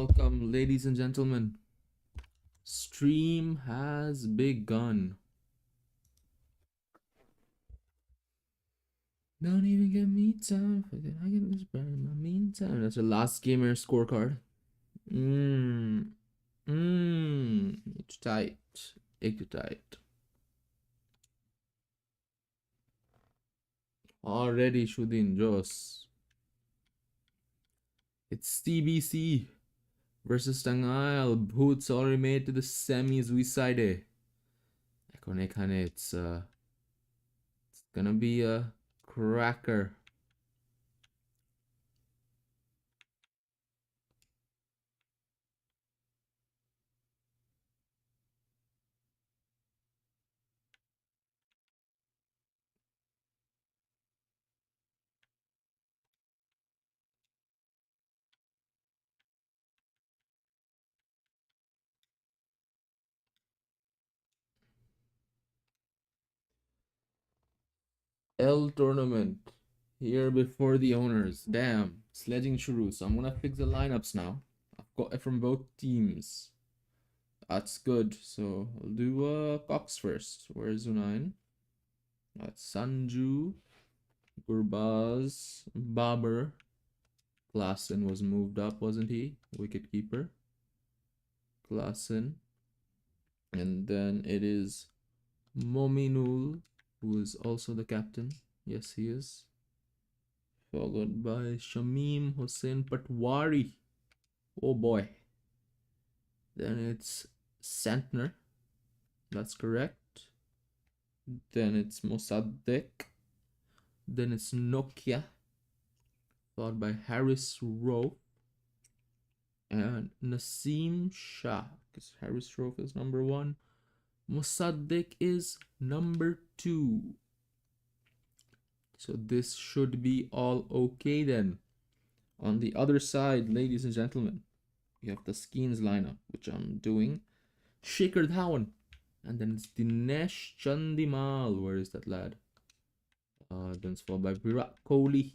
Welcome, ladies and gentlemen. Stream has begun. Don't even give me time for that. I can just burn in my meantime. That's the last gamer scorecard. It's tight. It's tight. Already Shudin Jos. It's Cbc versus Tangal. Boots already made to the semis. We side it. It's gonna be a cracker. L tournament here before the owners. Damn, sledging shuru. So I'm gonna fix the lineups now. I've got it from both teams. That's good. So I'll do Cox first. Where's Zunain? That's Sanju, Gurbaz, Baber. Klassen was moved up, wasn't he? Wicketkeeper. Klassen. And then it is Mominul, who is also the captain. Yes, he is. Followed by Shamim Hossein Patwari. Oh boy. Then it's Santner. That's correct. Then it's Mossadegh. Then it's Nokia. Followed by Harris Rowe. And Naseem Shah. Because Harris Rowe is number 1. Mossadegh is number 2. So this should be all okay then. On the other side, ladies and gentlemen, we have the Skeens lineup, which I'm doing. Shikhar Dhawan. And then it's Dinesh Chandimal. Where is that lad? Then it's followed by Virat Kohli.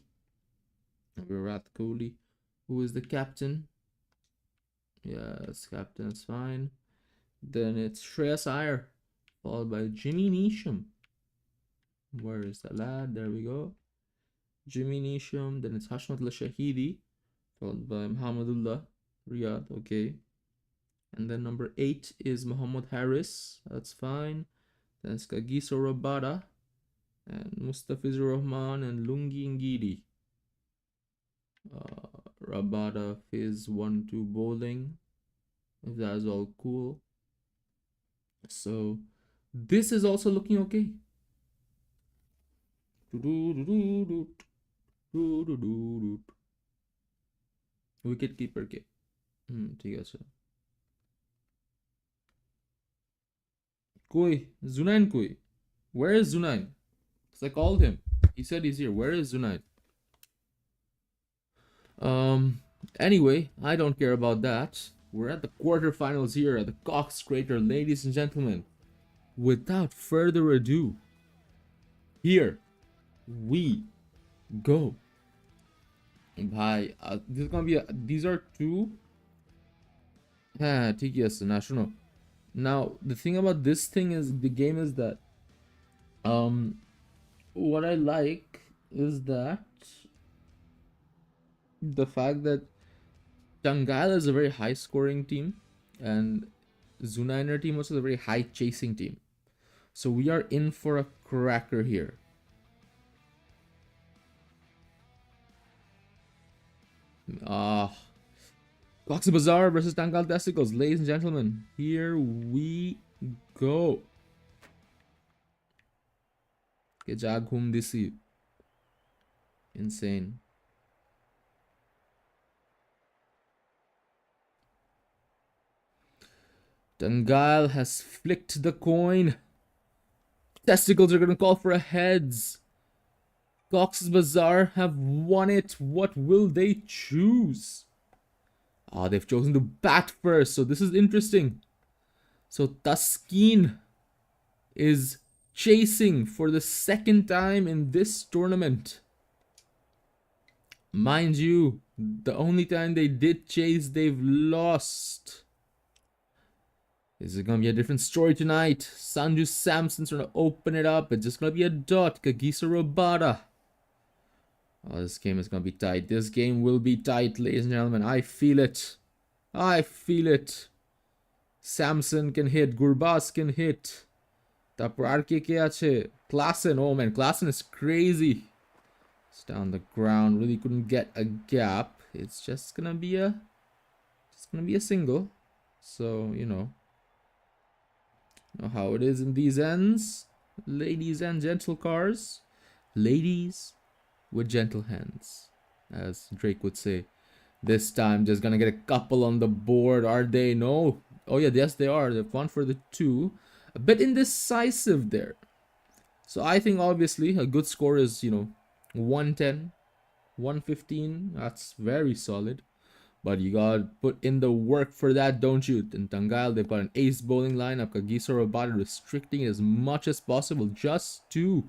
Virat Kohli, who is the captain. Yes, captain is fine. Then it's Shreyas Iyer, followed by Jimmy Neesham. Where is that lad? There we go. Jimmy Neesham. Then it's Hashmatullah Shahidi, followed by Muhammadullah Riyad. Okay. And then number 8 is Muhammad Harris. That's fine. Then it's Kagiso Rabada and Mustafizur Rahman and Lungi Ngidi. Rabada phase 1-2 bowling. If that is all cool. So this is also looking okay. Wicket keeper ke. ठीक है sir. Koi, Zunain Koi. Where is Zunain? Because I called him. He said he's here. Where is Zunain? Anyway, I don't care about that. We're at the quarterfinals here at the Cox Crater, ladies and gentlemen. Without further ado, here we go. Bhai, this is gonna be these are two. National. Now the thing about this thing is the game is that what I like is that the fact that Tangail is a very high scoring team and Zunainer team also is a very high chasing team. So we are in for a cracker here. Cox's Bazar versus Tangal Testicles, ladies and gentlemen. Here we go. Kejaghum Disi. Insane. Tangail has flicked the coin. Testicles are going to call for a heads. Cox's Bazar have won it. What will they choose? They've chosen to bat first. So this is interesting. So Taskeen is chasing for the second time in this tournament. Mind you, The only time they did chase, they've lost. Is it gonna be a different story tonight? Sanju Samson's gonna open it up. It's just gonna be a dot. Kagisa Robata. Oh, this game is gonna be tight. This game will be tight, ladies and gentlemen. I feel it. I feel it. Samson can hit. Gurbaz can hit. Tapor ar ke ache? Klassen. Oh man, Klassen is crazy. It's down the ground. Really couldn't get a gap. It's just gonna be a single. So, you know how it is in these ends, ladies and gentle cars. Ladies with gentle hands, as Drake would say. This time, just gonna get a couple on the board. Are they? No. Oh yeah, yes they are. They've gone for the 2. A bit indecisive there. So I think obviously a good score is, 110, 115. That's very solid. But you gotta put in the work for that, don't you? In Tangail, they've got an ace bowling lineup. Kagisa Robata restricting as much as possible. Just 2.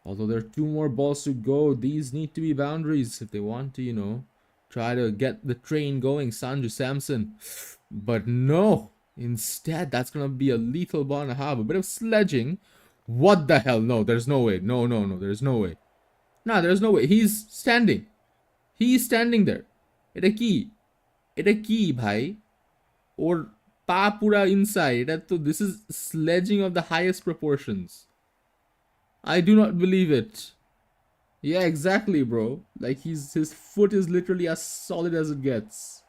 Although there are 2 more balls to go. These need to be boundaries if they want to, try to get the train going. Sanju Samson. But no. Instead, that's gonna be a lethal ball and a half. A bit of sledging. What the hell? No, there's no way. No, there's no way. Nah, there's no way. He's standing. He's standing there. It's a key. Bhai. Or pa pura inside. This is sledging of the highest proportions. I do not believe it. Yeah, exactly, bro. Like his foot is literally as solid as it gets.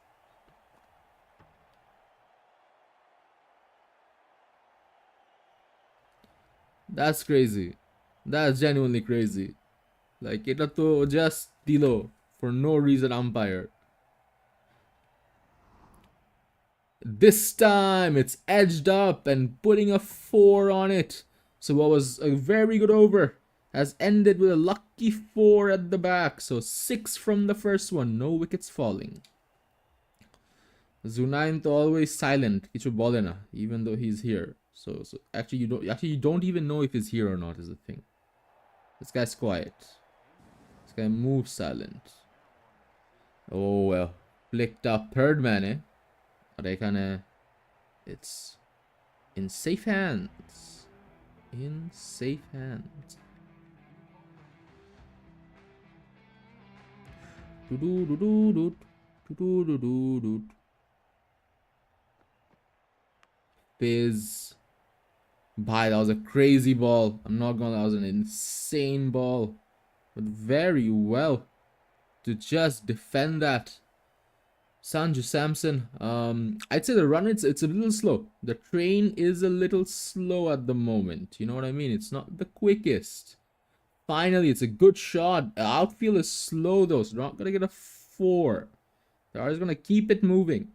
That's crazy. That's genuinely crazy. Like it to just dilo for no reason umpire. This time it's edged up and putting a 4 on it. So what was a very good over has ended with a lucky 4 at the back. So 6 from the first one. No wickets falling. Zunain to always silent. Kichu bolena, even though he's here. So actually you don't even know if he's here or not is the thing. This guy's quiet. This guy moves silent. Oh well. Flicked up third man, eh? It's in safe hands. In safe hands. Fizz. Bhai, that was a crazy ball. I'm not gonna lie, that was an insane ball. But very well to just defend that. Sanju Samson, I'd say the run, it's a little slow. The train is a little slow at the moment. You know what I mean? It's not the quickest. Finally, it's a good shot. Outfield is slow though, so not gonna get a 4. They are just gonna keep it moving.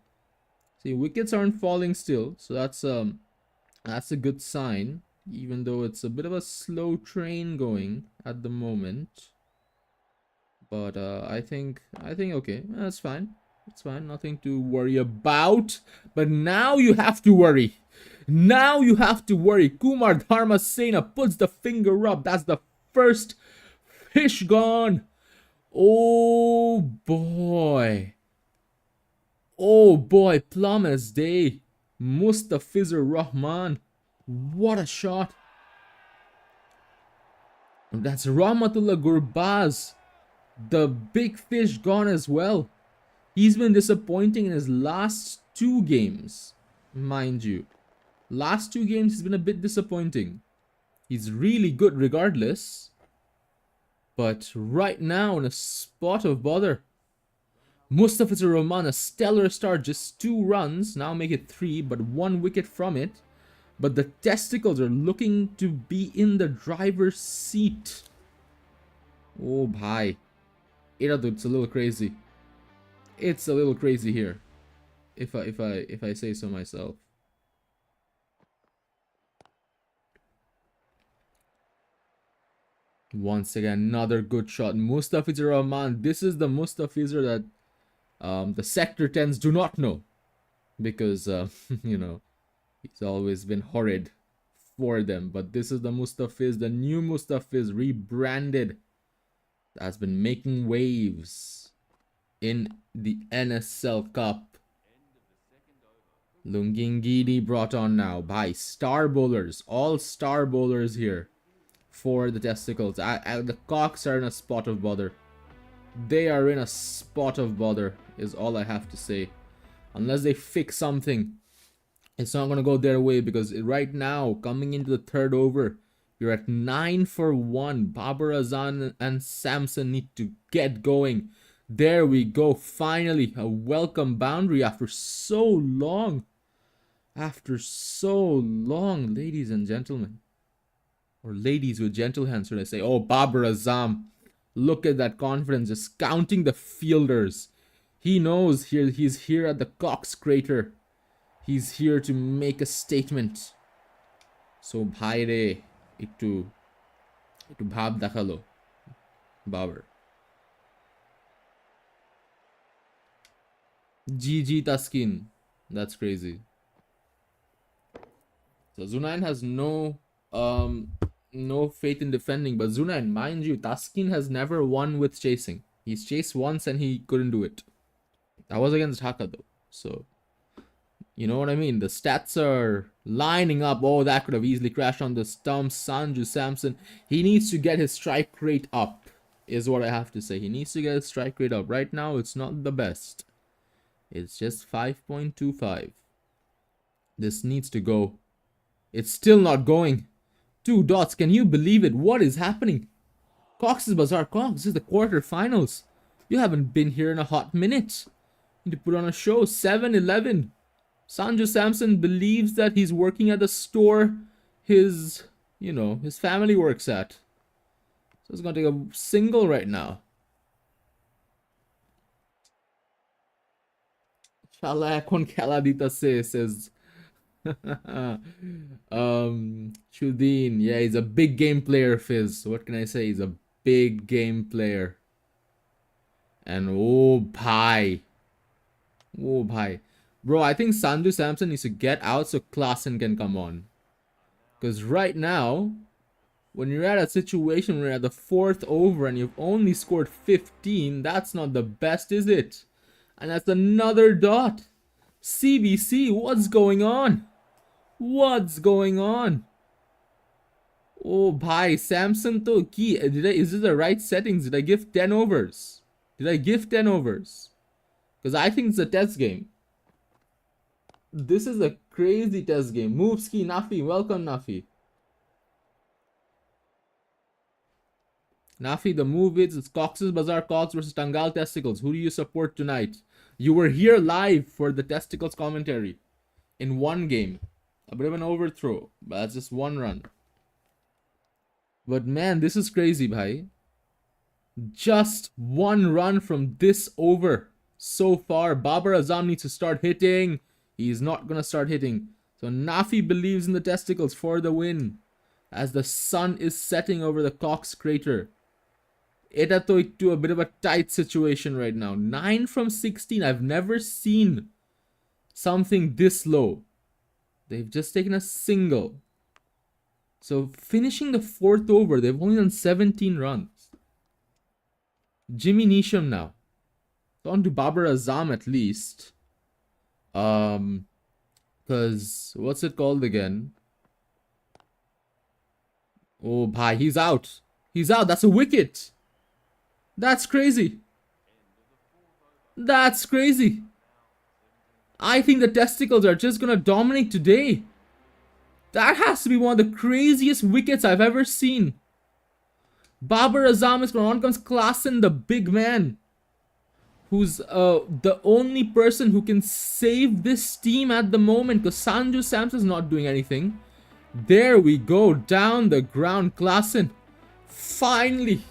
See, wickets aren't falling still, so that's a good sign. Even though it's a bit of a slow train going at the moment. But I think okay, that's fine. It's fine, nothing to worry about. But now you have to worry. Now you have to worry. Kumar Dharmasena puts the finger up. That's the first fish gone. Oh boy. Oh boy, Plummer's day. Mustafizur Rahman. What a shot. That's Rahmatullah Gurbaz. The big fish gone as well. He's been disappointing in his last 2 games, mind you. Last 2 games he's been a bit disappointing. He's really good regardless. But right now in a spot of bother. Mustafizur Rahman, a stellar start, just 2 runs. Now make it 3, but 1 wicket from it. But the Testicles are looking to be in the driver's seat. Oh, bhai. It's a little crazy. It's a little crazy here, if I say so myself. Once again, another good shot. Mustafizur Rahman. This is the Mustafizur that the Sector 10s do not know, because he's always been horrid for them. But this is the Mustafiz, the new Mustafiz, rebranded, that's been making waves. in the NSL Cup. Lungingidi brought on now by star bowlers. All star bowlers here for the Testicles. The Cocks are in a spot of bother. They are in a spot of bother is all I have to say. Unless they fix something, it's not going to go their way, because right now, coming into the third over, you're at 9 for 1. Babar Azam and Samson need to get going. There we go. Finally, a welcome boundary after so long. After so long, ladies and gentlemen. Or ladies with gentle hands, should I say. Oh, Babar Azam. Look at that confidence, just counting the fielders. He knows he's here at the Cox Crater. He's here to make a statement. So bhaire একটু ভাব দেখালো Babar. GG Taskin. That's crazy. So Zunain has no faith in defending, but Zunain, mind you, Taskin has never won with chasing. He's chased once and he couldn't do it. That was against Dhaka though. So you know what I mean? The stats are lining up. Oh, that could have easily crashed on the stump. Sanju Samson. He needs to get his strike rate up, is what I have to say. He needs to get his strike rate up. Right now, it's not the best. It's just 5.25. This needs to go. It's still not going. 2 dots. Can you believe it? What is happening? Cox's Bazaar. Cox, this is the quarterfinals. You haven't been here in a hot minute. You need to put on a show. 7-11. Sanju Samson believes that he's working at the store his family works at. So he's gonna take a single right now. Shala ekhon khela ditase, says Shudeen. Yeah, he's a big game player, Fizz. What can I say? He's a big game player. And oh bhai. Bro, I think Sanju Samson needs to get out so Klassen can come on. Because right now, when you're at a situation where you're at the 4th over and you've only scored 15, that's not the best, is it? And that's another dot. CBC, what's going on? What's going on? Oh, bhai, Samson to ki. Is this the right settings? Did I give 10 overs? Because I think it's a test game. This is a crazy test game. Moveski, Nafi. Welcome, Nafi. Nafi, the move is it's Cox's Bazaar Cox versus Tangal Testicles. Who do you support tonight? You were here live for the Testicles commentary. In one game. A bit of an overthrow. But that's just one run. But man, this is crazy, bhai. Just one run from this over. So far, Babar Azam needs to start hitting. He's not going to start hitting. So Nafi believes in the Testicles for the win. As the sun is setting over the Cox Crater. Eta to a bit of a tight situation right now. 9 from 16. I've never seen something this low. They've just taken a single. So finishing the 4th over, they've only done 17 runs. Jimmy Neesham now. On to Babar Azam at least. Because what's it called again? Oh, bhai, he's out. He's out. That's a wicket. That's crazy. That's crazy. I think the Testicles are just gonna dominate today. That has to be one of the craziest wickets I've ever seen. Babar Azam is gonna on comes Klassen, the big man. Who's the only person who can save this team at the moment, because Sanju Samson's not doing anything. There we go, down the ground, Klassen. Finally,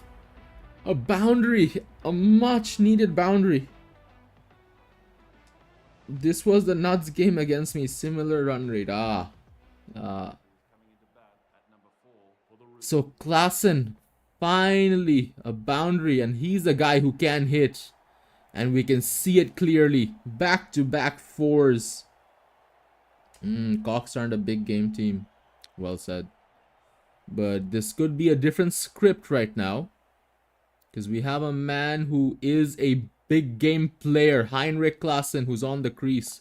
a boundary, a much needed boundary. This was the Nuts game against me, similar run rate. So Klassen, finally a boundary, and he's the guy who can hit. And we can see it clearly. Back-to-back 4s. Cox aren't a big game team. Well said. But this could be a different script right now. Because we have a man who is a big game player, Heinrich Klaassen, who's on the crease.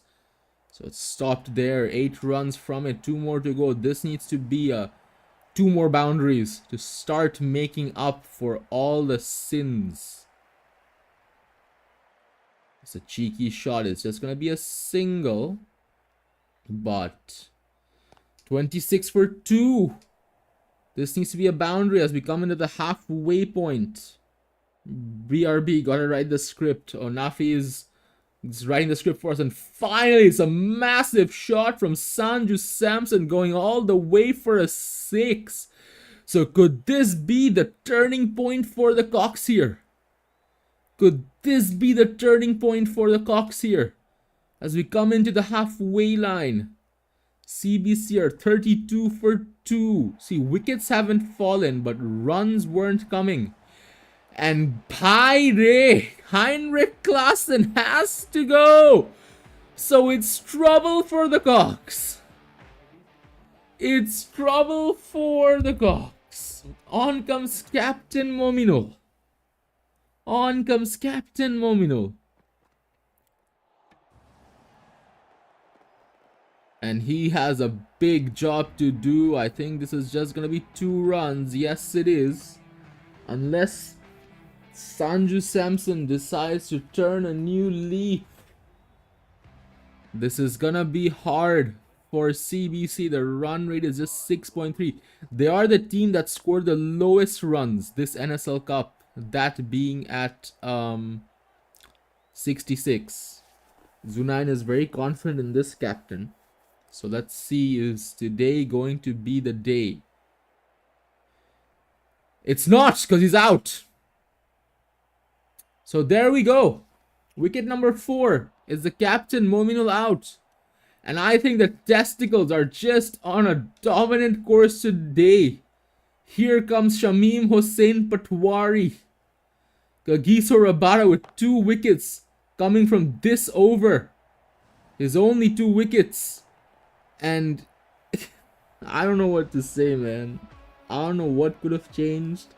So it's stopped there. 8 runs from it. 2 more to go. This needs to be 2 more boundaries to start making up for all the sins. It's a cheeky shot. It's just going to be a single. But 26 for 2. This needs to be a boundary as we come into the halfway point. BRB gotta write the script. Oh, Nafi is writing the script for us. And finally, it's a massive shot from Sanju Samson going all the way for a 6. So could this be the turning point for the Cox here? Could this be the turning point for the Cox here? As we come into the halfway line. CBC are 32 for 2. See, wickets haven't fallen, but runs weren't coming. And Heinrich Klaassen has to go. So it's trouble for the Cox. It's trouble for the Cox. On comes Captain Mominul. On comes Captain Mominul. And he has a big job to do. I think this is just going to be 2 runs. Yes, it is. Unless Sanju Samson decides to turn a new leaf. This is going to be hard for CBC. The run rate is just 6.3. They are the team that scored the lowest runs this NSL Cup. That being at 66. Zunain is very confident in this captain. So let's see, is today going to be the day? It's not, because he's out. So there we go. Wicket number 4 is the captain, Mominul, out. And I think the Testicles are just on a dominant course today. Here comes Shamim Hossain Patwari. Kagiso Rabada with 2 wickets coming from this over. His only 2 wickets. And I don't know what to say, man. I don't know what could have changed.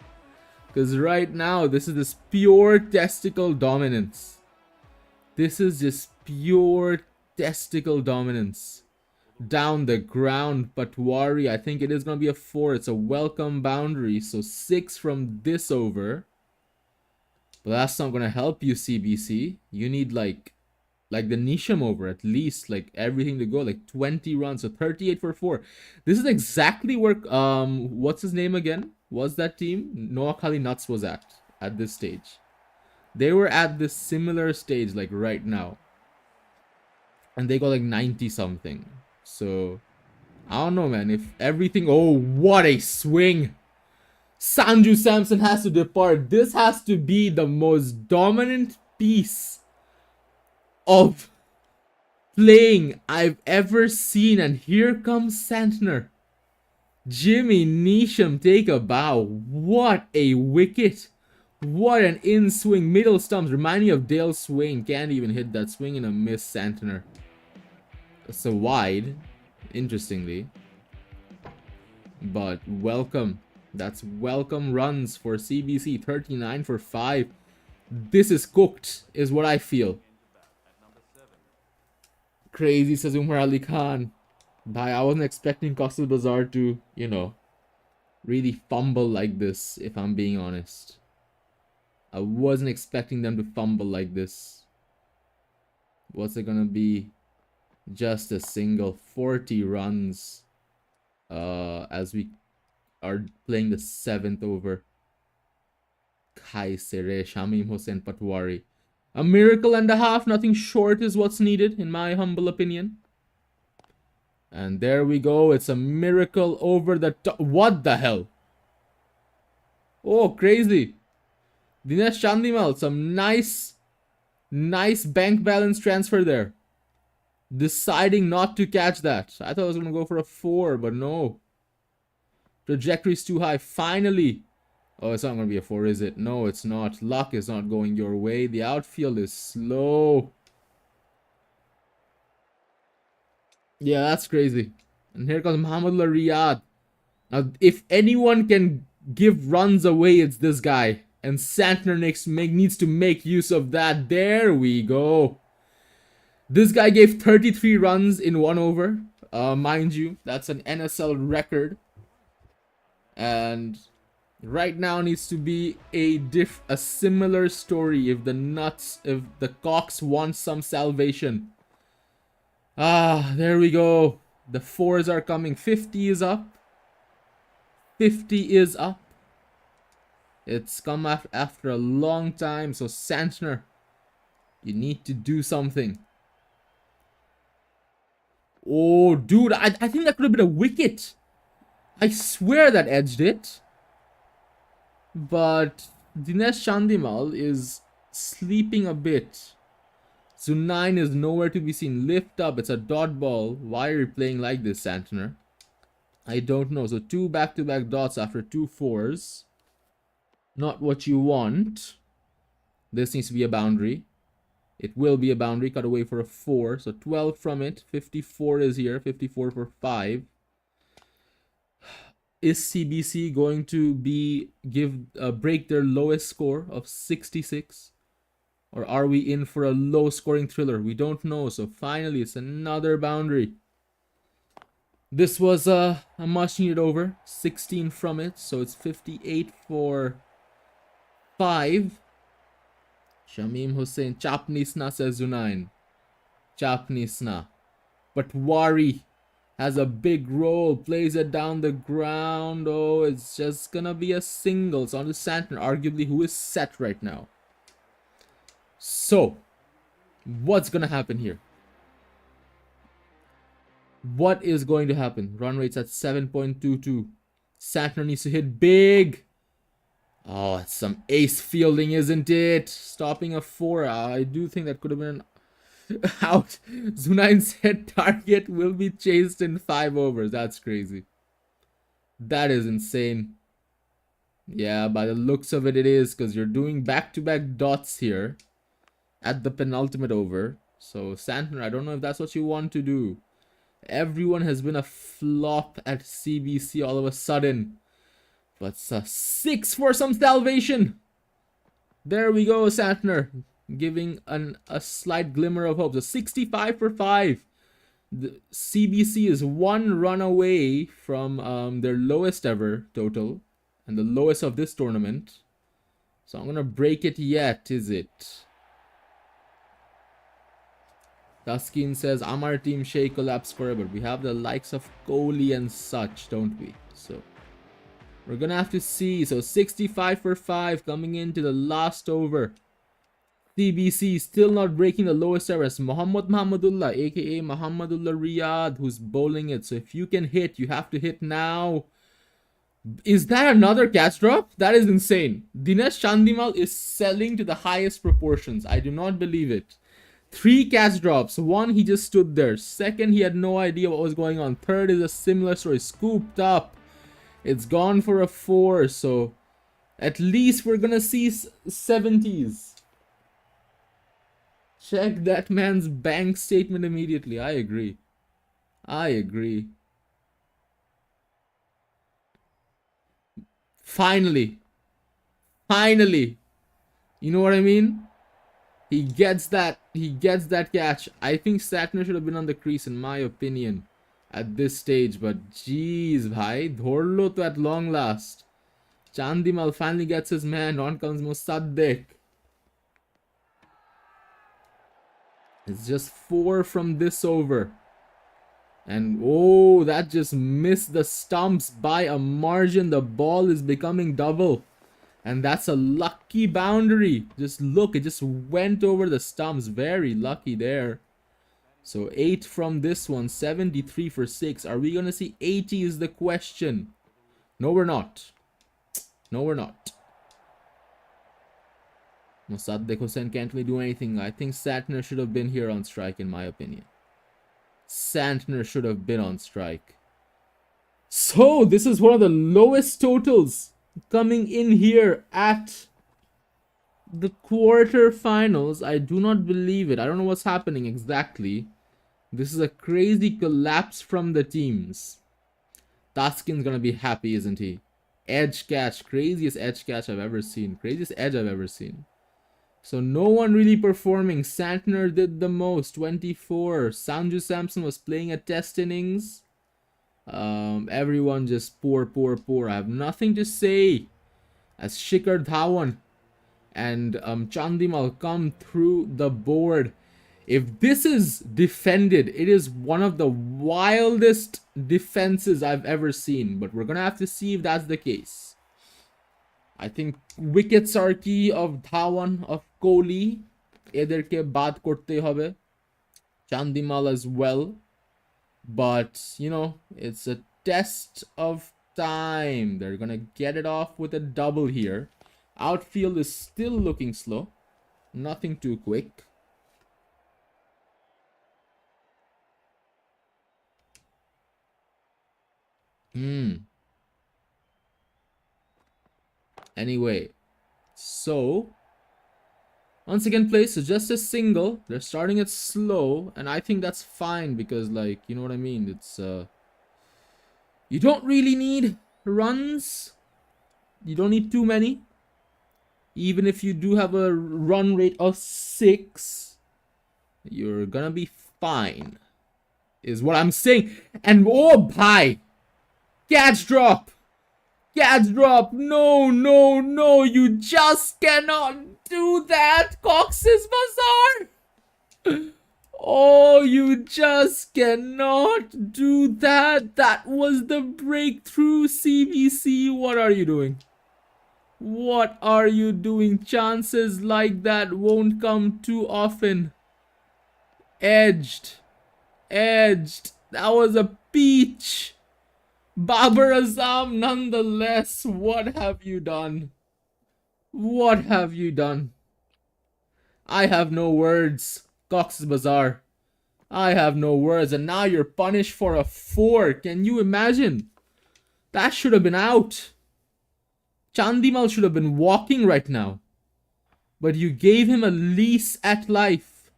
Because right now, this is this pure testicle dominance. This is just pure testicle dominance. Down the ground, Patwari, I think it is going to be a 4. It's a welcome boundary. So 6 from this over. But that's not going to help you, CBC. You need like the Nisham over, at least, like everything to go, like 20 runs, so 38 for 4. This is exactly where, what's his name again? Was that team? Noah Kali Nuts was at this stage. They were at this similar stage, like right now. And they got like 90 something. So, I don't know, man. If everything, oh, what a swing. Sanju Samson has to depart. This has to be the most dominant piece of playing I've ever seen. And here comes Santner. Jimmy Neesham take a bow. What a wicket. What an in-swing. Middle stumps. Remind me of Dale Swain. Can't even hit that swing and a miss, Santner. It's a wide, interestingly. But welcome. That's welcome runs for CBC. 39 for 5. This is cooked, is what I feel. Crazy, says Umar Ali Khan. Bhai, I wasn't expecting Cox's Bazaar to, you know, really fumble like this, if I'm being honest. I wasn't expecting them to fumble like this. What's it gonna be? Just a single. 40 runs. As we are playing the 7th over. Khai Sere, Shamim Hossain Patwari. A miracle and a half. Nothing short is what's needed, in my humble opinion. And there we go. It's a miracle over the top. What the hell? Oh, crazy. Dinesh Chandimal. Some nice bank balance transfer there. Deciding not to catch that. I thought I was going to go for a 4, but no. Trajectory's too high. Finally. Oh, it's not going to be a 4, is it? No, it's not. Luck is not going your way. The outfield is slow. Yeah, that's crazy. And here comes Muhammadullah Riyad. Now, if anyone can give runs away, it's this guy. And Santner needs to make use of that. There we go. This guy gave 33 runs in 1 over. Mind you, that's an NSL record. And right now needs to be a similar story if the Cox want some salvation. There we go. The 4s are coming. 50 is up. 50 is up. It's come after a long time. So Santner, you need to do something. Oh, dude, I think that could have been a wicket. I swear that edged it. But Dinesh Chandimal is sleeping a bit. Zunain is nowhere to be seen. Lift up. It's a dot ball. Why are you playing like this, Santner? I don't know. So 2 back-to-back dots after 2 4s. Not what you want. This needs to be a boundary. It will be a boundary. Cut away for a 4. So 12 from it. 54 is here. 54 for 5. Is CBC going to break their lowest score of 66? Or are we in for a low-scoring thriller? We don't know. So finally, it's another boundary. This was a much-needed over. 16 from it. So it's 58 for 5. Shamim Hussain. Chapnisna, says Zunain. Chapnisna. But Wari has a big roll. Plays it down the ground. Oh, it's just gonna be a single. It's on to Santner, arguably, who is set right now. So, what's gonna happen here? What is going to happen? Run rate's at 7.22. Santner needs to hit big. Oh, it's some ace fielding, isn't it? Stopping a 4. I do think that could have been an out. Zunain said target will be chased in 5 overs. That's crazy. That is insane. Yeah, by the looks of it, it is. Because you're doing back-to-back dots here at the penultimate over. So, Santner, I don't know if that's what you want to do. Everyone has been a flop at CBC all of a sudden. But it's a 6 for some salvation. There we go, Santner. Giving a slight glimmer of hope. So 65 for 5. The CBC is 1 run away from their lowest ever total. And the lowest of this tournament. So I'm going to break it yet, is it? Taskin says, Amar team Shea collapse forever. We have the likes of Kohli and such, don't we? So we're going to have to see. So 65 for 5 coming into the last over. CBC still not breaking the lowest ever. It's Muhammadullah, aka Muhammadullah Riyad, who's bowling it. So if you can hit, you have to hit now. Is that another catch drop? That is insane. Dinesh Chandimal is selling to the highest proportions. I do not believe it. 3 catch drops. 1, he just stood there. 2nd, he had no idea what was going on. 3rd is a similar story. Scooped up. It's gone for a 4. So at least we're gonna see 70s. Check that man's bank statement immediately. I agree. I agree. Finally. Finally. You know what I mean? He gets that catch. I think Santner should have been on the crease in my opinion at this stage. But jeez, bhai. Dhorlo to at long last. Chandimal finally gets his man. On comes Mosaddeq. It's just 4 from this over. And oh, that just missed the stumps by a margin. The ball is becoming double. And that's a lucky boundary. Just look, it just went over the stumps. Very lucky there. So 8 from this one. 73 for 6. Are we going to see 80 is the question. No, we're not. No, we're not. Mosaddeq Hussain can't really do anything. I think Santner should have been here on strike in my opinion. Santner should have been on strike. So this is one of the lowest totals coming in here at the quarterfinals. I do not believe it. I don't know what's happening exactly. This is a crazy collapse from the teams. Taskin's gonna be happy, isn't he? edge catch. Craziest edge catch I've ever seen. Craziest edge I've ever seen. So no one really performing. Santner did the most, 24. Sanju Samson was playing a test innings. Everyone just poor. I have nothing to say. As Shikhar Dhawan and Chandimal come through the board. If this is defended, it is one of the wildest defenses I've ever seen. But we're gonna have to see if that's the case. I think wickets are key of Dhawan, of Kohli. Ederke baad korte hobe. Chandimal as well. But, you know, it's a test of time. They're gonna get it off with a double here. Outfield is still looking slow. Nothing too quick. Anyway, so once again place, so just a single. They're starting it slow, and I think that's fine because, like, you know what I mean? It's you don't really need runs. You don't need too many. Even if you do have a run rate of 6, you're gonna be fine, is what I'm saying. And oh bhai, catch drop. Catch drop. No, you just cannot do that, Cox's Bazaar. Oh, you just cannot do that. That was the breakthrough, CBC. What are you doing? What are you doing? Chances like that won't come too often. Edged. That was a peach. Babar Azam, nonetheless, what have you done? What have you done? I have no words. Cox's Bazaar. I have no words. And now you're punished for a 4. Can you imagine? That should have been out. Chandimal should have been walking right now. But you gave him a lease at life.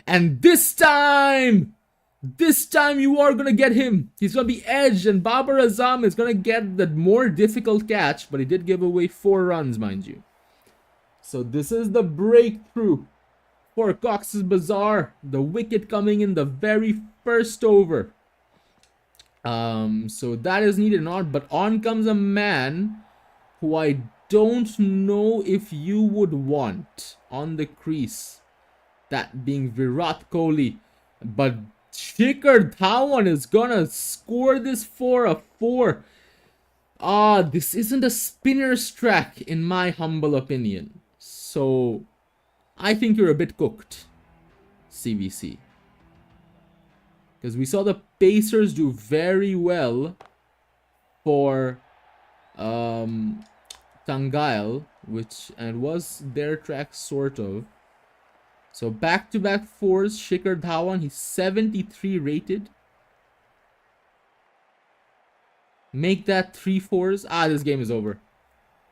And this time you are gonna get him. He's gonna be edged, and Babar Azam is gonna get the more difficult catch, but he did give away 4 runs, mind you. So this is the breakthrough for Cox's Bazaar. The wicket coming in the very first over. So that is needed not, but on comes a man who I don't know if you would want on the crease. That being Virat Kohli. But Shikhar Dhawan is gonna score this for a 4. This isn't a spinner's track in my humble opinion. So I think you're a bit cooked, CBC. Because we saw the Pacers do very well for Tangail, which and was their track sort of. So back-to-back 4s, Shikhar Dhawan, he's 73 rated. Make that 3 4s. This game is over.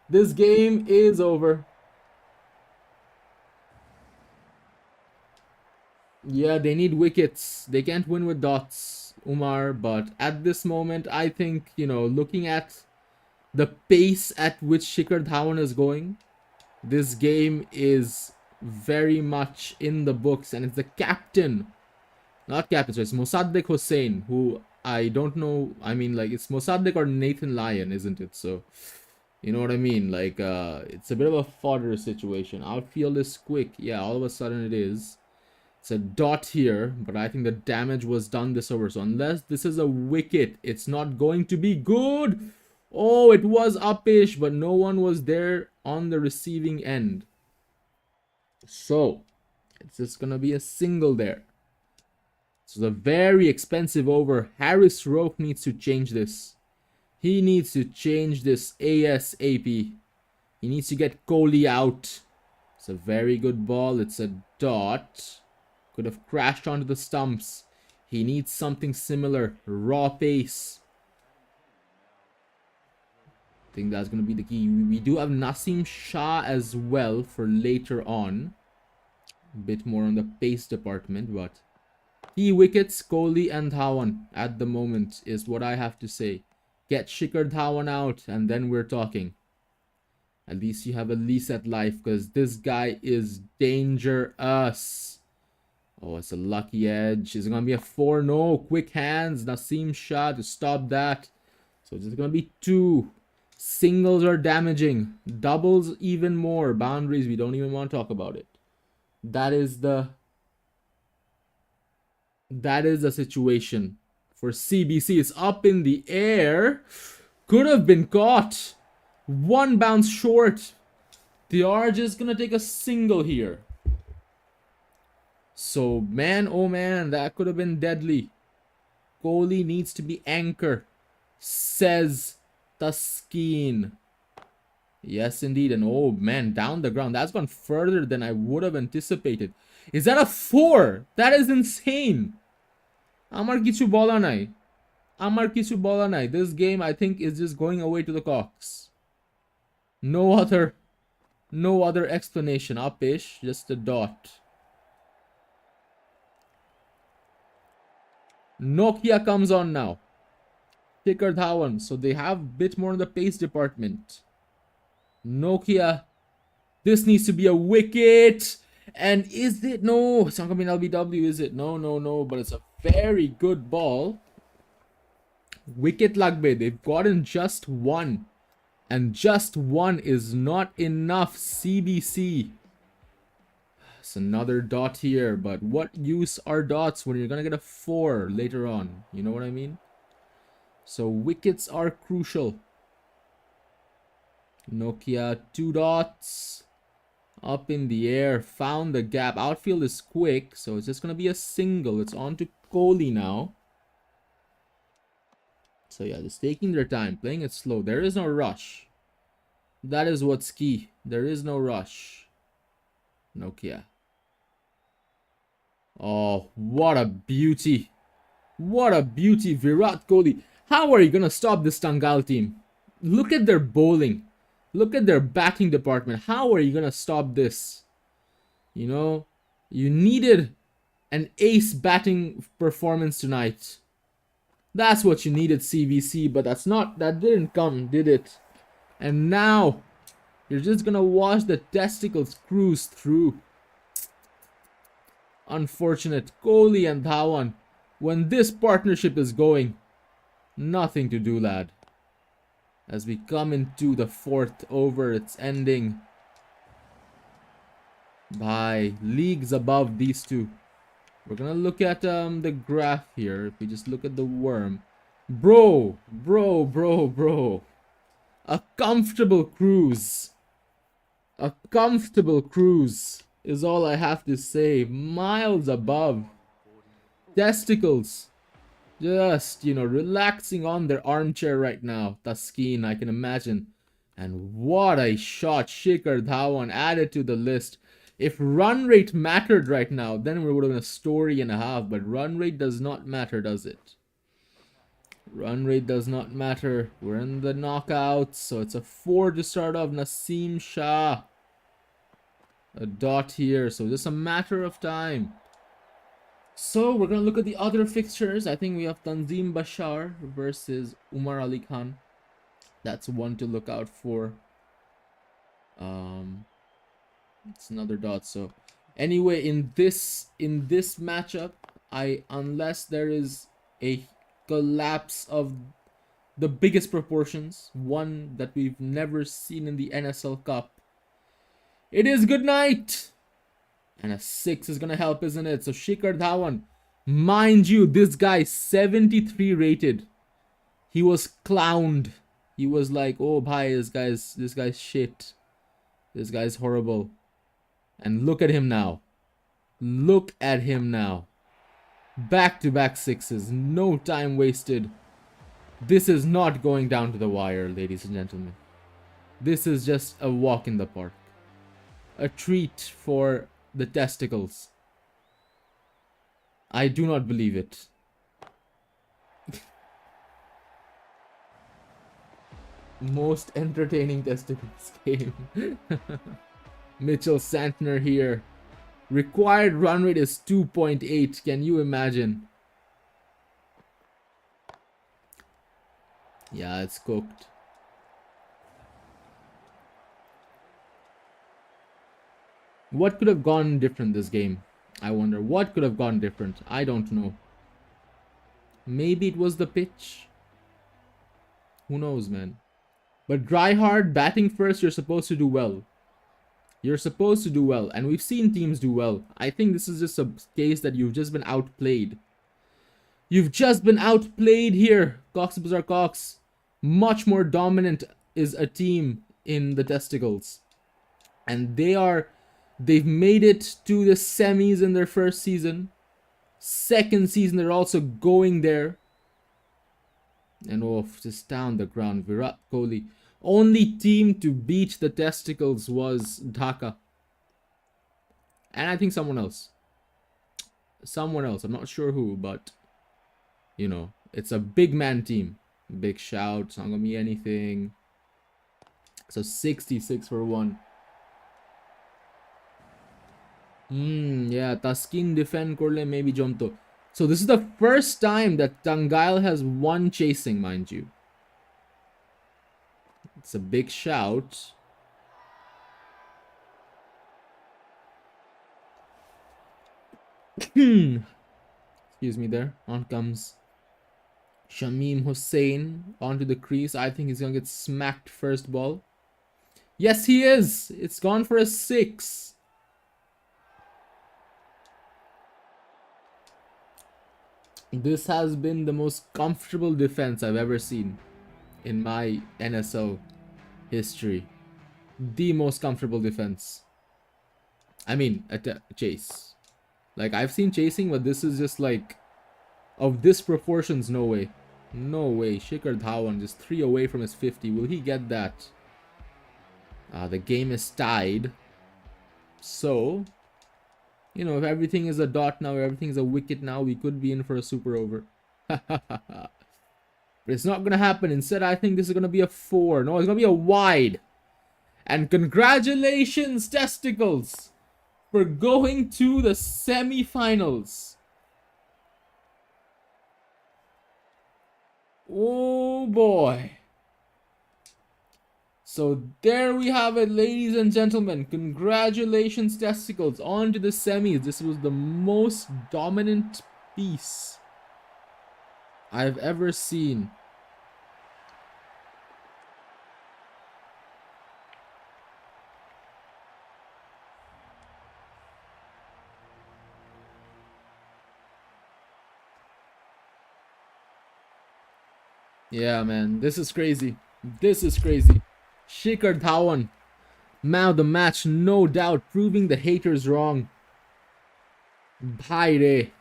This game is over. Yeah, they need wickets. They can't win with dots, Umar. But at this moment, I think, you know, looking at the pace at which Shikhar Dhawan is going, this game is very much in the books. And it's the captain, not captain, so it's Mosaddeq Hossain, who I don't know. I mean, like, it's Mosaddeq or Nathan Lyon, isn't it? So, you know what I mean? Like, it's a bit of a fodder situation. Outfield is quick. Yeah, all of a sudden it is. It's a dot here, but I think the damage was done this over. So unless this is a wicket, it's not going to be good. Oh, it was uppish, but no one was there on the receiving end. So it's just gonna be a single there. So the very expensive over. Harris Roque needs to change this. He needs to change this ASAP. He needs to get Kohli out. It's a very good ball. It's a dot. Could have crashed onto the stumps. He needs something similar. Raw pace. I think that's going to be the key. We do have Naseem Shah as well for later on. A bit more on the pace department, but key wickets, Kohli and Dhawan at the moment is what I have to say. Get Shikhar Dhawan out, and then we're talking. At least you have a lease at life, because this guy is dangerous. Oh, it's a lucky edge. Is it going to be a 4? No. Quick hands. Naseem Shah to stop that. So it's just going to be 2. Singles are damaging. Doubles even more. Boundaries, we don't even want to talk about it. That is the situation for CBC. It's up in the air. Could have been caught. 1 bounce short. They are just going to take a single here. So, man, oh man, that could have been deadly. Kohli needs to be anchor, says Taskeen. Yes, indeed. And oh man, down the ground. That's gone further than I would have anticipated. Is that a 4? That is insane. Amar kichu bola nai. Amar kichu bola nai. This game, I think, is just going away to the Cox. No other explanation. Upish, just a dot. Nokia comes on now. Shikhar Dhawan. So they have a bit more in the pace department. Nokia. This needs to be a wicket. And is it? No, it's not going to be an LBW, is it? No. But it's a very good ball. Wicket Lagbe. They've gotten just 1. And just 1 is not enough. CBC. It's another dot here. But what use are dots when you're going to get a 4 later on? You know what I mean? So wickets are crucial. Nokia 2 dots. Up in the air. Found the gap. Outfield is quick. So it's just going to be a single. It's on to Kohli now. So yeah, just taking their time. Playing it slow. There is no rush. That is what's key. There is no rush. Nokia. Oh, what a beauty. What a beauty. Virat Kohli. How are you going to stop this Tangal team? Look at their bowling. Look at their batting department. How are you going to stop this? You know, you needed an ace batting performance tonight. That's what you needed, CBC, but that didn't come, did it? And now, you're just going to watch the testicles cruise through. Unfortunate. Kohli and Dhawan. When this partnership is going, nothing to do, lad. As we come into the 4th over, it's ending by leagues above these two. We're gonna look at the graph here. If we just look at the worm. Bro. A comfortable cruise. A comfortable cruise is all I have to say. Miles above. Testicles. Just, you know, relaxing on their armchair right now. Taskeen, I can imagine. And what a shot. Shikhar Dhawan added to the list. If run rate mattered right now, then we would have been a story and a half. But run rate does not matter, does it? Run rate does not matter. We're in the knockouts. So it's a 4 to start off. Naseem Shah. A dot here. So just a matter of time. So we're going to look at the other fixtures. I think we have Tanzim Bashar versus Umar Ali Khan. That's one to look out for. It's another dot. So anyway, in this matchup, unless there is a collapse of the biggest proportions, one that we've never seen in the NSL Cup, it is good night. And a 6 is going to help, isn't it? So Shikhar Dhawan, mind you, this guy 73 rated. He was clowned. He was like, oh, bhai, this guy's shit. This guy's horrible. And look at him now. Look at him now. Back-to-back 6s. No time wasted. This is not going down to the wire, ladies and gentlemen. This is just a walk in the park. A treat for the testicles. I do not believe it. Most entertaining testicles game. Mitchell Santner here. Required run rate is 2.8. Can you imagine? Yeah, it's cooked. What could have gone different this game? I wonder. What could have gone different? I don't know. Maybe it was the pitch. Who knows, man? But try hard, batting first, you're supposed to do well. You're supposed to do well. And we've seen teams do well. I think this is just a case that you've just been outplayed. You've just been outplayed here, Cox Bizarre Cox. Much more dominant is a team in the Testicles. And they've made it to the semis in their first season. Second season, they're also going there. And off, just down the ground, Virat Kohli. Only team to beat the Testicles was Dhaka. And I think someone else. Someone else, I'm not sure who, but you know, it's a big man team. Big shout, it's not gonna be anything. So 66 for 1. Yeah, Taskin defend korle maybe Jomto. So this is the first time that Tangail has won chasing, mind you. It's a big shout. Excuse me there. On comes Shamim Hussain onto the crease. I think he's gonna get smacked first ball. Yes, he is. It's gone for a 6. This has been the most comfortable defense I've ever seen in my NSL history. The most comfortable defense. I mean, chase. Like, I've seen chasing, but this is just like, of this proportions, no way. No way. Shikhar Dhawan just 3 away from his 50. Will he get that? The game is tied. So, you know, if everything is a dot now, everything is a wicket now, we could be in for a super over. But it's not going to happen. Instead, I think this is going to be a 4. No, it's going to be a wide. And congratulations, Testicles, for going to the semi-finals. Oh boy. So there we have it, ladies and gentlemen. Congratulations, Testicles, on to the semis. This was the most dominant piece I've ever seen. Yeah, man, this is crazy. This is crazy. Shikhar Dhawan, man of the match, no doubt, proving the haters wrong. Bhai re.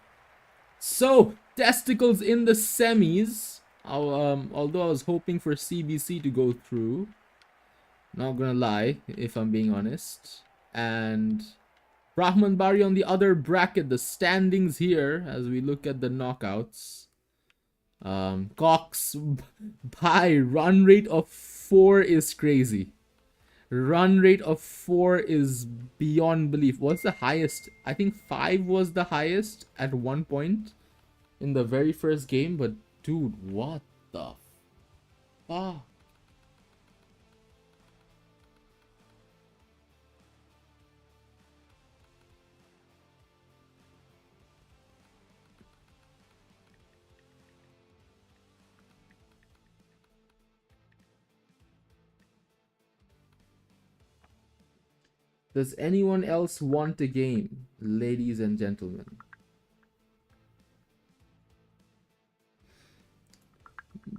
So, Testicles in the semis. Although I was hoping for CBC to go through. Not gonna lie, if I'm being honest. And Brahman Bari on the other bracket. The standings here, as we look at the knockouts. Cox by run rate of 4 is crazy. Run rate of 4 is beyond belief. What's the highest? I think 5 was the highest at one point in the very first game. But dude, what the fuck? Does anyone else want a game, ladies and gentlemen?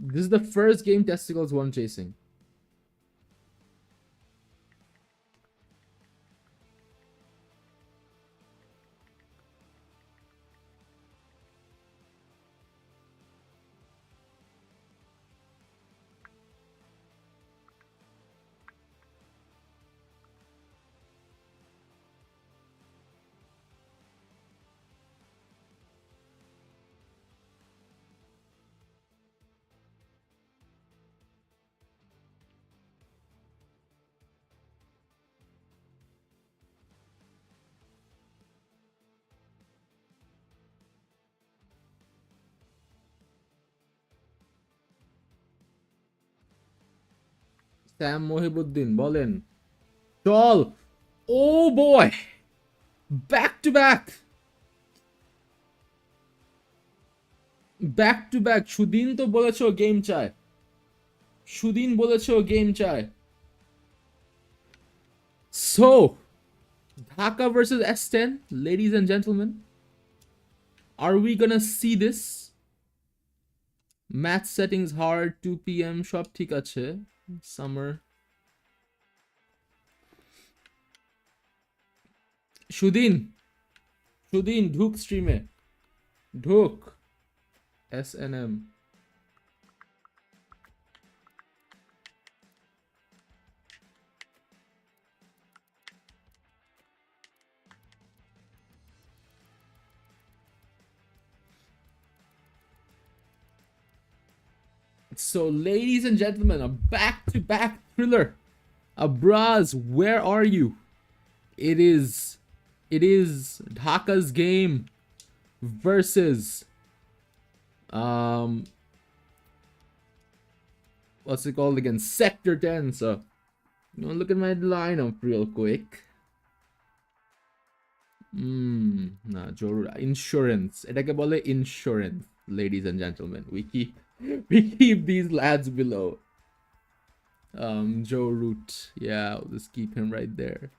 This is the first game Testicles won chasing. Sam Mohibuddin, বলেন চল oh boy back to back সুদিন তো বলেছো game চায় so Dhaka versus S10 ladies and gentlemen, are we gonna see this? Match settings hard 2 p.m. সব ঠিক আছে summer সুদিন ঢুক স্ট্রিমে ঢুক SNM So ladies and gentlemen, a back-to-back thriller. Abraz, where are you? It is Dhaka's game versus what's it called again? Sector 10. So look at my lineup real quick. Nah, insurance. Etake bole insurance, ladies and gentlemen. We keep these lads below. Joe Root. Yeah, we'll just keep him right there.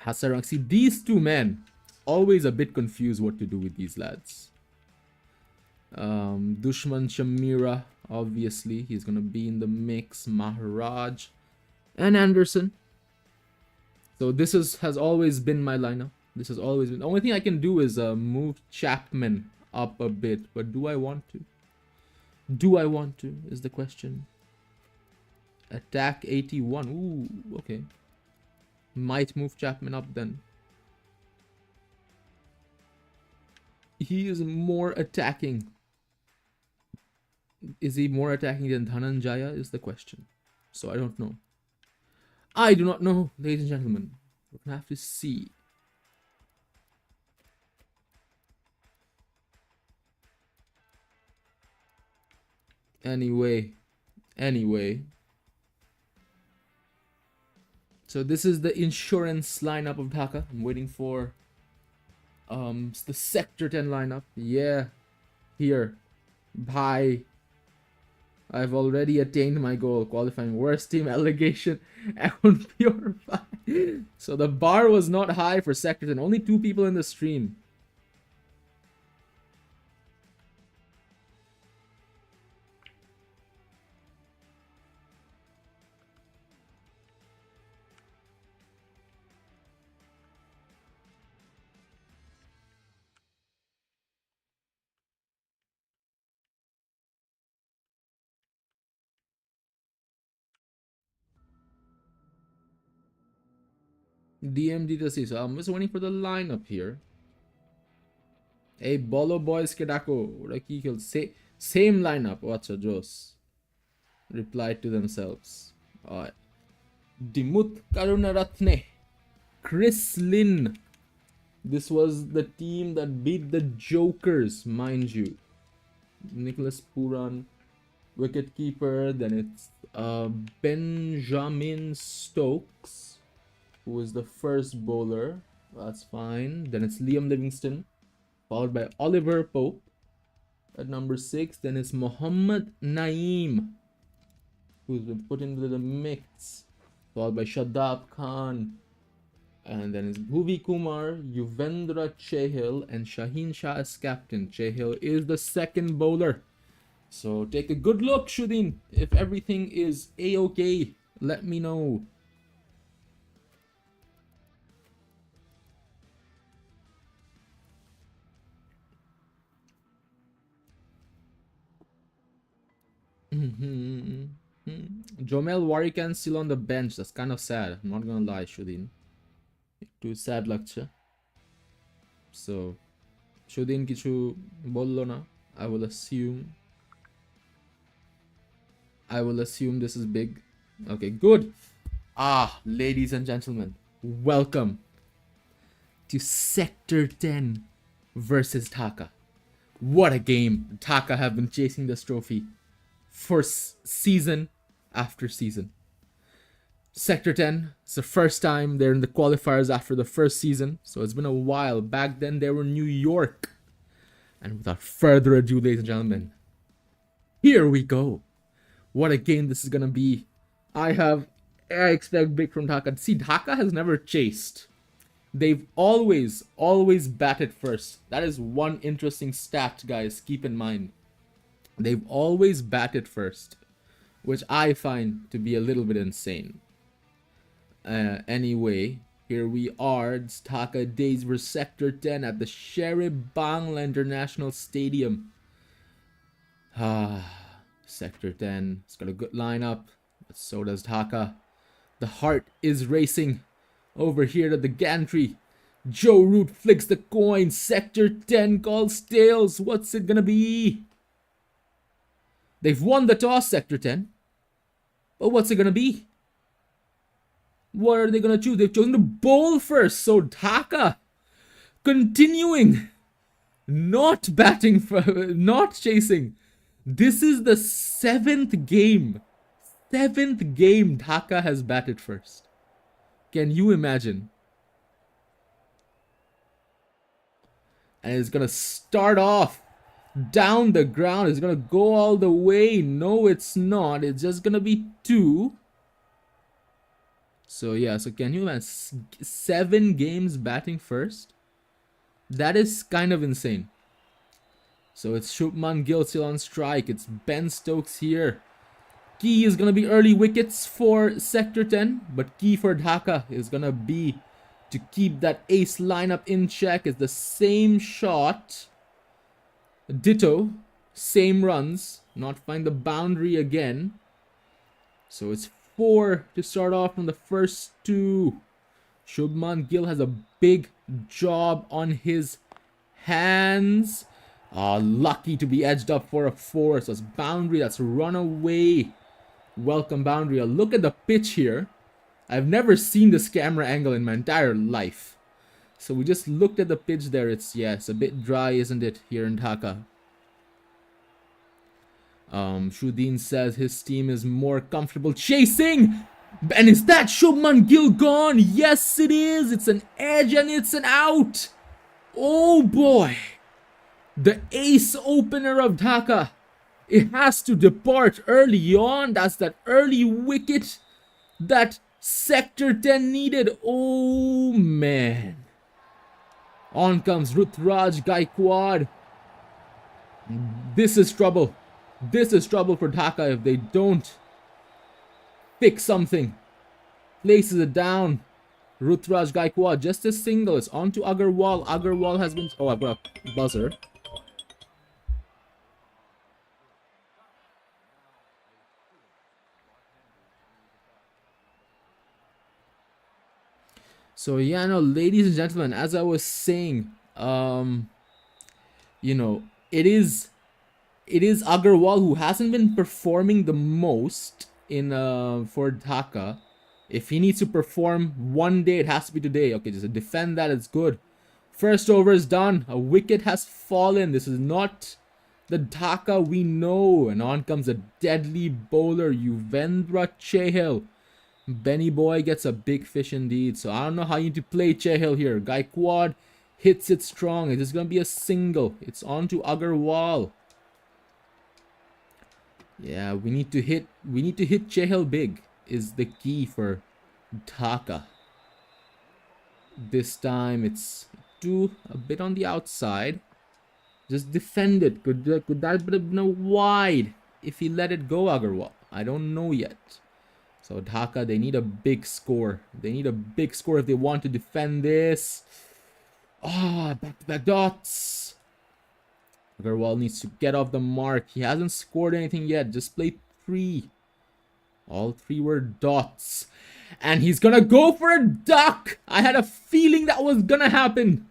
Hasarang. See, these two men, always a bit confused what to do with these lads. Dushman Shamira, obviously, he's gonna be in the mix. Maharaj and Anderson. So this has always been my lineup. This has always been. The only thing I can do is move Chapman up a bit, but do I want to? Is the question. Attack 81. Ooh, okay. Might move Chapman up then. He is more attacking. Is he more attacking than Dhananjaya is the question. So I don't know. I do not know, ladies and gentlemen. We're gonna have to see. Anyway. So this is the insurance lineup of Dhaka. I'm waiting for the Sector 10 lineup. Yeah. Here. Bye. I've already attained my goal, qualifying worst team allegation and purify. So the bar was not high for Sector 10. Only 2 people in the stream. DMD to see. So I'm just waiting for the lineup here. Hey, Bolo boys Kedako. Same lineup. What's a Jos? Replied to themselves. Alright. Dimut Karunaratne. Chris Lynn. This was the team that beat the Jokers, mind you. Nicholas Puran, wicketkeeper. Then it's Benjamin Stokes, who is the first bowler. That's fine. Then it's Liam Livingston, followed by Oliver Pope at number 6. Then it's Muhammad Naeem, who's been put into the mix, followed by Shadab Khan. And then it's Bhuvi Kumar, Yuvendra Chehil, and Shaheen Shah as captain. Chehil is the second bowler. So take a good look, Shudin. If everything is A-okay, let me know. Jomel Warikan still on the bench. That's kind of sad. I'm not gonna lie, Shudin. Too sad লাগছে. So Shudin কিছু বললো না. I will assume this is big. Okay, good. Ladies and gentlemen, welcome to Sector 10 versus Dhaka. What a game. Dhaka have been chasing this trophy for season after season. Sector 10, it's the first time they're in the qualifiers after the first season, so it's been a while. Back then they were New York. And without further ado, ladies and gentlemen, here we go. What a game this is gonna be. I expect big from Dhaka. See, Dhaka has never chased. They've always batted first. That is one interesting stat, guys. Keep in mind. They've always batted first, which I find to be a little bit insane. Anyway, here we are. It's Dhaka Days vs Sector 10 at the Sherib Bangla International Stadium. Sector 10. It's got a good lineup, but so does Dhaka. The heart is racing over here to the gantry. Joe Root flicks the coin. Sector 10 calls tails. What's it gonna be? They've won the toss, Sector 10. But what's it gonna be? What are they gonna choose? They've chosen to bowl first. So Dhaka continuing, not batting, not chasing. This is the seventh game Dhaka has batted first. Can you imagine? And it's gonna start off down the ground. It's gonna go all the way. No, it's not. It's just gonna be 2. So yeah, so can you imagine 7 games batting first? That is kind of insane. So it's Shubman Gill still on strike. It's Ben Stokes here. Key is gonna be early wickets for Sector 10, but key for Dhaka is gonna be to keep that ace lineup in check. It's the same shot. Ditto. Same runs. Not find the boundary again. So it's 4 to start off from the first 2. Shubman Gill has a big job on his hands. Lucky to be edged up for a 4. So it's boundary. That's run away. Welcome boundary. Look at the pitch here. I've never seen this camera angle in my entire life. So we just looked at the pitch there. It's a bit dry, isn't it, here in Dhaka? Shudeen says his team is more comfortable chasing. And is that Shubman Gill gone? Yes, it is. It's an edge and it's an out. Oh boy. The ace opener of Dhaka. It has to depart early on. That's that early wicket that Sector 10 needed. Oh man. On comes Rutraj Gaikwad. This is trouble. This is trouble for Dhaka if they don't fix something. Places it down. Rutraj Gaikwad, just a single. It's on to Agarwal. Agarwal has been... Oh, I've got a buzzer. So yeah, no, ladies and gentlemen, as I was saying, you know, it is Agarwal who hasn't been performing the most in for Dhaka. If he needs to perform one day, it has to be today. Okay, just defend that. It's good. First over is done. A wicket has fallen. This is not the Dhaka we know. And on comes a deadly bowler, Yuvendra Chahal. Benny Boy gets a big fish indeed. So I don't know how you need to play Chahal here. Gaikwad hits it strong. It is going to be a single. It's on to Agarwal. Yeah, we need to hit Chahal big is the key for Dhaka. This time it's a bit on the outside. Just defend it. Could that have been a wide if he let it go, Agarwal? I don't know yet. So Dhaka, they need a big score. They need a big score if they want to defend this. Back-to-back dots. Agarwal needs to get off the mark. He hasn't scored anything yet. Just played 3. All 3 were dots. And he's gonna go for a duck. I had a feeling that was gonna happen.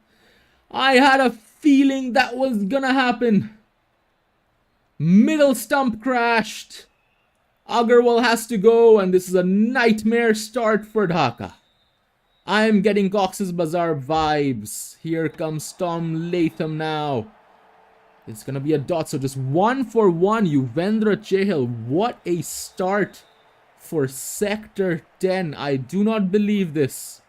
Middle stump crashed. Agarwal has to go, and this is a nightmare start for Dhaka. I am getting Cox's Bazaar vibes. Here comes Tom Latham now. It's gonna be a dot, so just 1 for 1. Yuvendra Chahal. What a start for Sector 10. I do not believe this.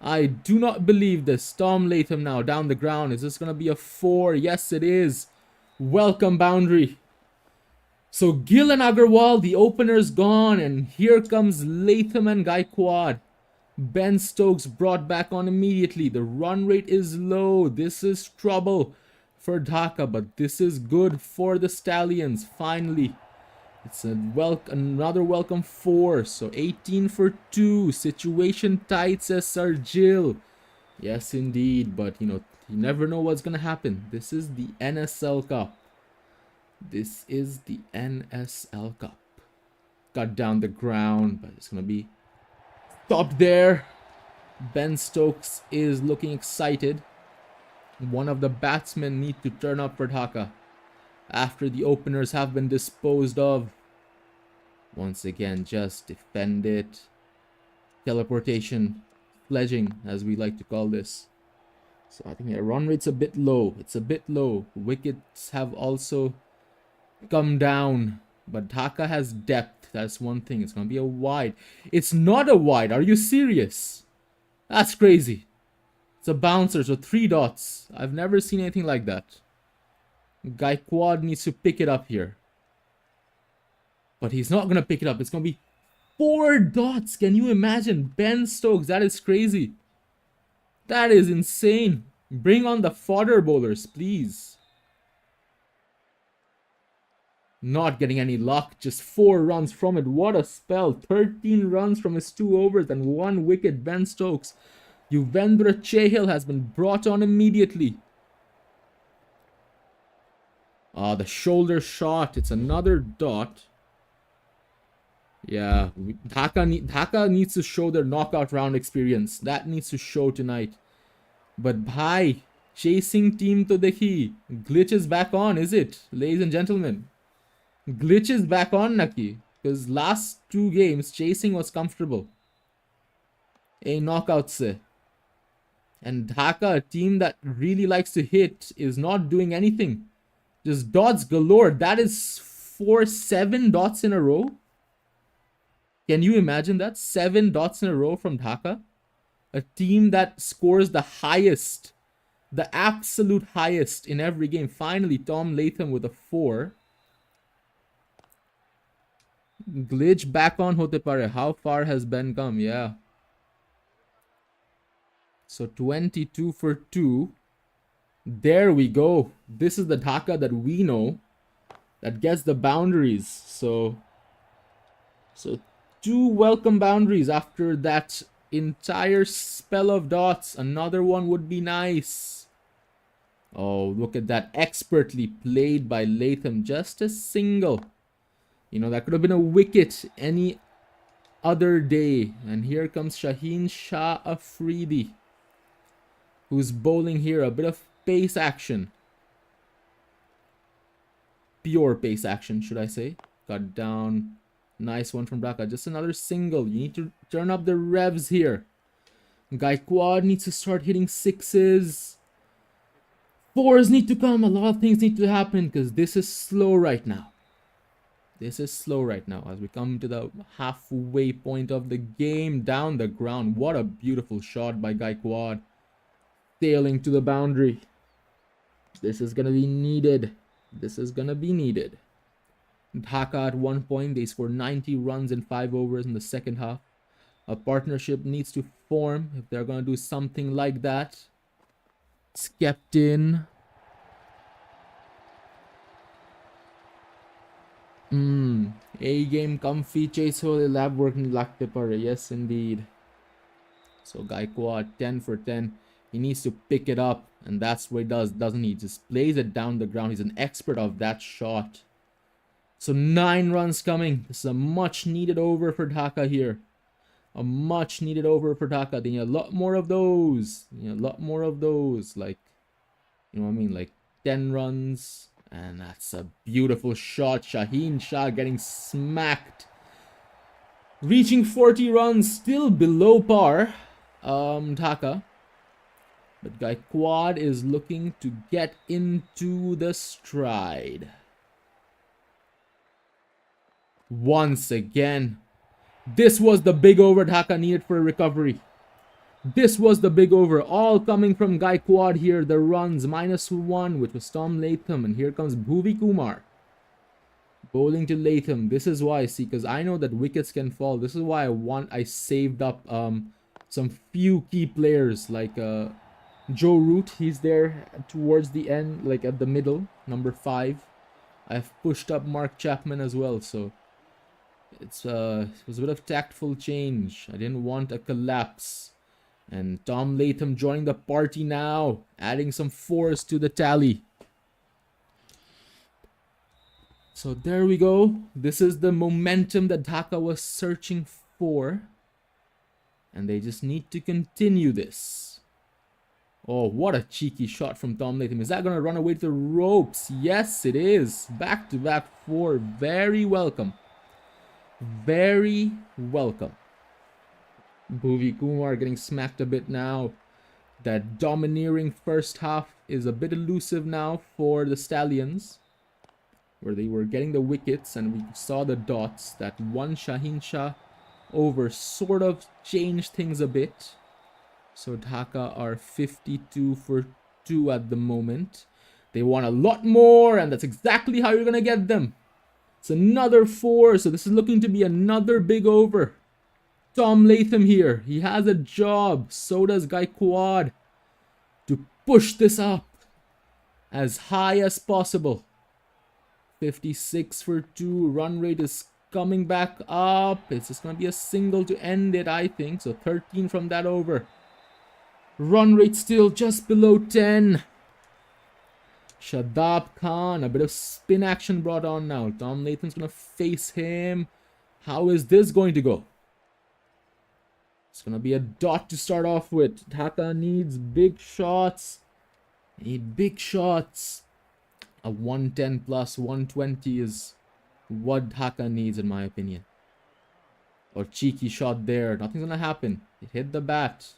I do not believe this. Tom Latham now down the ground. Is this going to be a 4? Yes, it is. Welcome boundary. So Gill and Agarwal, the opener's gone. And here comes Latham and Gaikwad. Ben Stokes brought back on immediately. The run rate is low. This is trouble for Dhaka, but this is good for the Stallions. Finally, it's another welcome 4. So 18 for 2. Situation tight, says Sir Jill. Yes, indeed. But, you never know what's going to happen. This is the NSL Cup. This is the NSL Cup. Got down the ground, but it's going to be stopped there. Ben Stokes is looking excited. One of the batsmen need to turn up for Dhaka after the openers have been disposed of. Once again, just defend it. Teleportation, sledging, as we like to call this. So I think the run rate's a bit low. It's a bit low. Wickets have also come down. But Dhaka has depth. That's one thing. It's going to be a wide. It's not a wide. Are you serious? That's crazy. It's a bouncer. So 3 dots. I've never seen anything like that. Gaikwad needs to pick it up here. But he's not going to pick it up. It's going to be 4 dots. Can you imagine? Ben Stokes. That is crazy. That is insane. Bring on the fodder bowlers, please. Not getting any luck. Just 4 runs from it. What a spell. 13 runs from his 2 overs and 1 wicket. Ben Stokes. Yuvendra Chahal has been brought on immediately. The shoulder shot. It's another dot. Yeah. Dhaka needs to show their knockout round experience. That needs to show tonight. But bhai, chasing team to dekhi. Glitch is back on, is it? Ladies and gentlemen. Glitch is back on, Naki. Because last 2 games, chasing was comfortable. A knockout se. And Dhaka, a team that really likes to hit, is not doing anything. Just dots galore. That is 7 dots in a row. Can you imagine that? 7 dots in a row from Dhaka. A team that scores the highest. The absolute highest in every game. Finally, Tom Latham with a 4. Glitch back on hote pare. How far has Ben come? Yeah. So 22 for 2. There we go. This is the Dhaka that we know. That gets the boundaries. So 2 welcome boundaries after that entire spell of dots. Another one would be nice. Oh, look at that. Expertly played by Latham. Just a single. That could have been a wicket any other day. And here comes Shaheen Shah Afridi, who's bowling here. A bit of pace action. Pure pace action, should I say. Cut down. Nice one from Dhaka. Just another single. You need to turn up the revs here. Gaikwad needs to start hitting 6s. 4s need to come. A lot of things need to happen because this is slow right now. This is slow right now as we come to the halfway point of the game. Down the ground. What a beautiful shot by Gaikwad. Sailing to the boundary. This is going to be needed. This is going to be needed. Dhaka at one point, they scored 90 runs in 5 overs in the second half. A partnership needs to form if they're going to do something like that. It's kept in. A-game comfy chase hole lab working lagte pare. Yes, indeed. So Gaikwad, 10 for 10. He needs to pick it up, and that's what he does, doesn't he? He just plays it down the ground. He's an expert of that shot. So 9 runs coming. This is a much needed over for Dhaka here. A much needed over for Dhaka. They need a lot more of those. A lot more of those. Like, you know what I mean? Like 10 runs. And that's a beautiful shot. Shaheen Shah getting smacked. Reaching 40 runs. Still below par. Dhaka. But Gaikwad is looking to get into the stride. Once again. This was the big over Dhaka needed for a recovery. This was the big over. All coming from Gaikwad here. The runs -1, which was Tom Latham. And here comes Bhuvi Kumar. Bowling to Latham. This is why, see, because I know that wickets can fall. This is why I saved up some few key players like Joe Root. He's there towards the end, like at the middle, number 5. I've pushed up Mark Chapman as well, so it was a bit of tactful change. I didn't want a collapse. And Tom Latham joining the party now, adding some force to the tally. So there we go. This is the momentum that Dhaka was searching for. And they just need to continue this. Oh, what a cheeky shot from Tom Latham. Is that going to run away to the ropes? Yes, it is. Back-to-back 4. Very welcome. Very welcome. Bhuvi Kumar getting smacked a bit now. That domineering first half is a bit elusive now for the Stallions, where they were getting the wickets and we saw the dots. That one Shaheen Shah over sort of changed things a bit. So Dhaka are 52 for 2 at the moment. They want a lot more, and that's exactly how you're going to get them. It's another 4, so this is looking to be another big over. Tom Latham here, he has a job. So does Gaikwad, to push this up as high as possible. 56 for 2. Run rate is coming back up. It's just going to be a single to end it, I think. So 13 from that over. Run rate still just below 10. Shadab Khan, a bit of spin action brought on now. Tom Latham's going to face him. How is this going to go? It's going to be a dot to start off with. Dhaka needs big shots. They need big shots. A 110 plus 120 is what Dhaka needs, in my opinion. Or cheeky shot there. Nothing's going to happen. It hit the bat.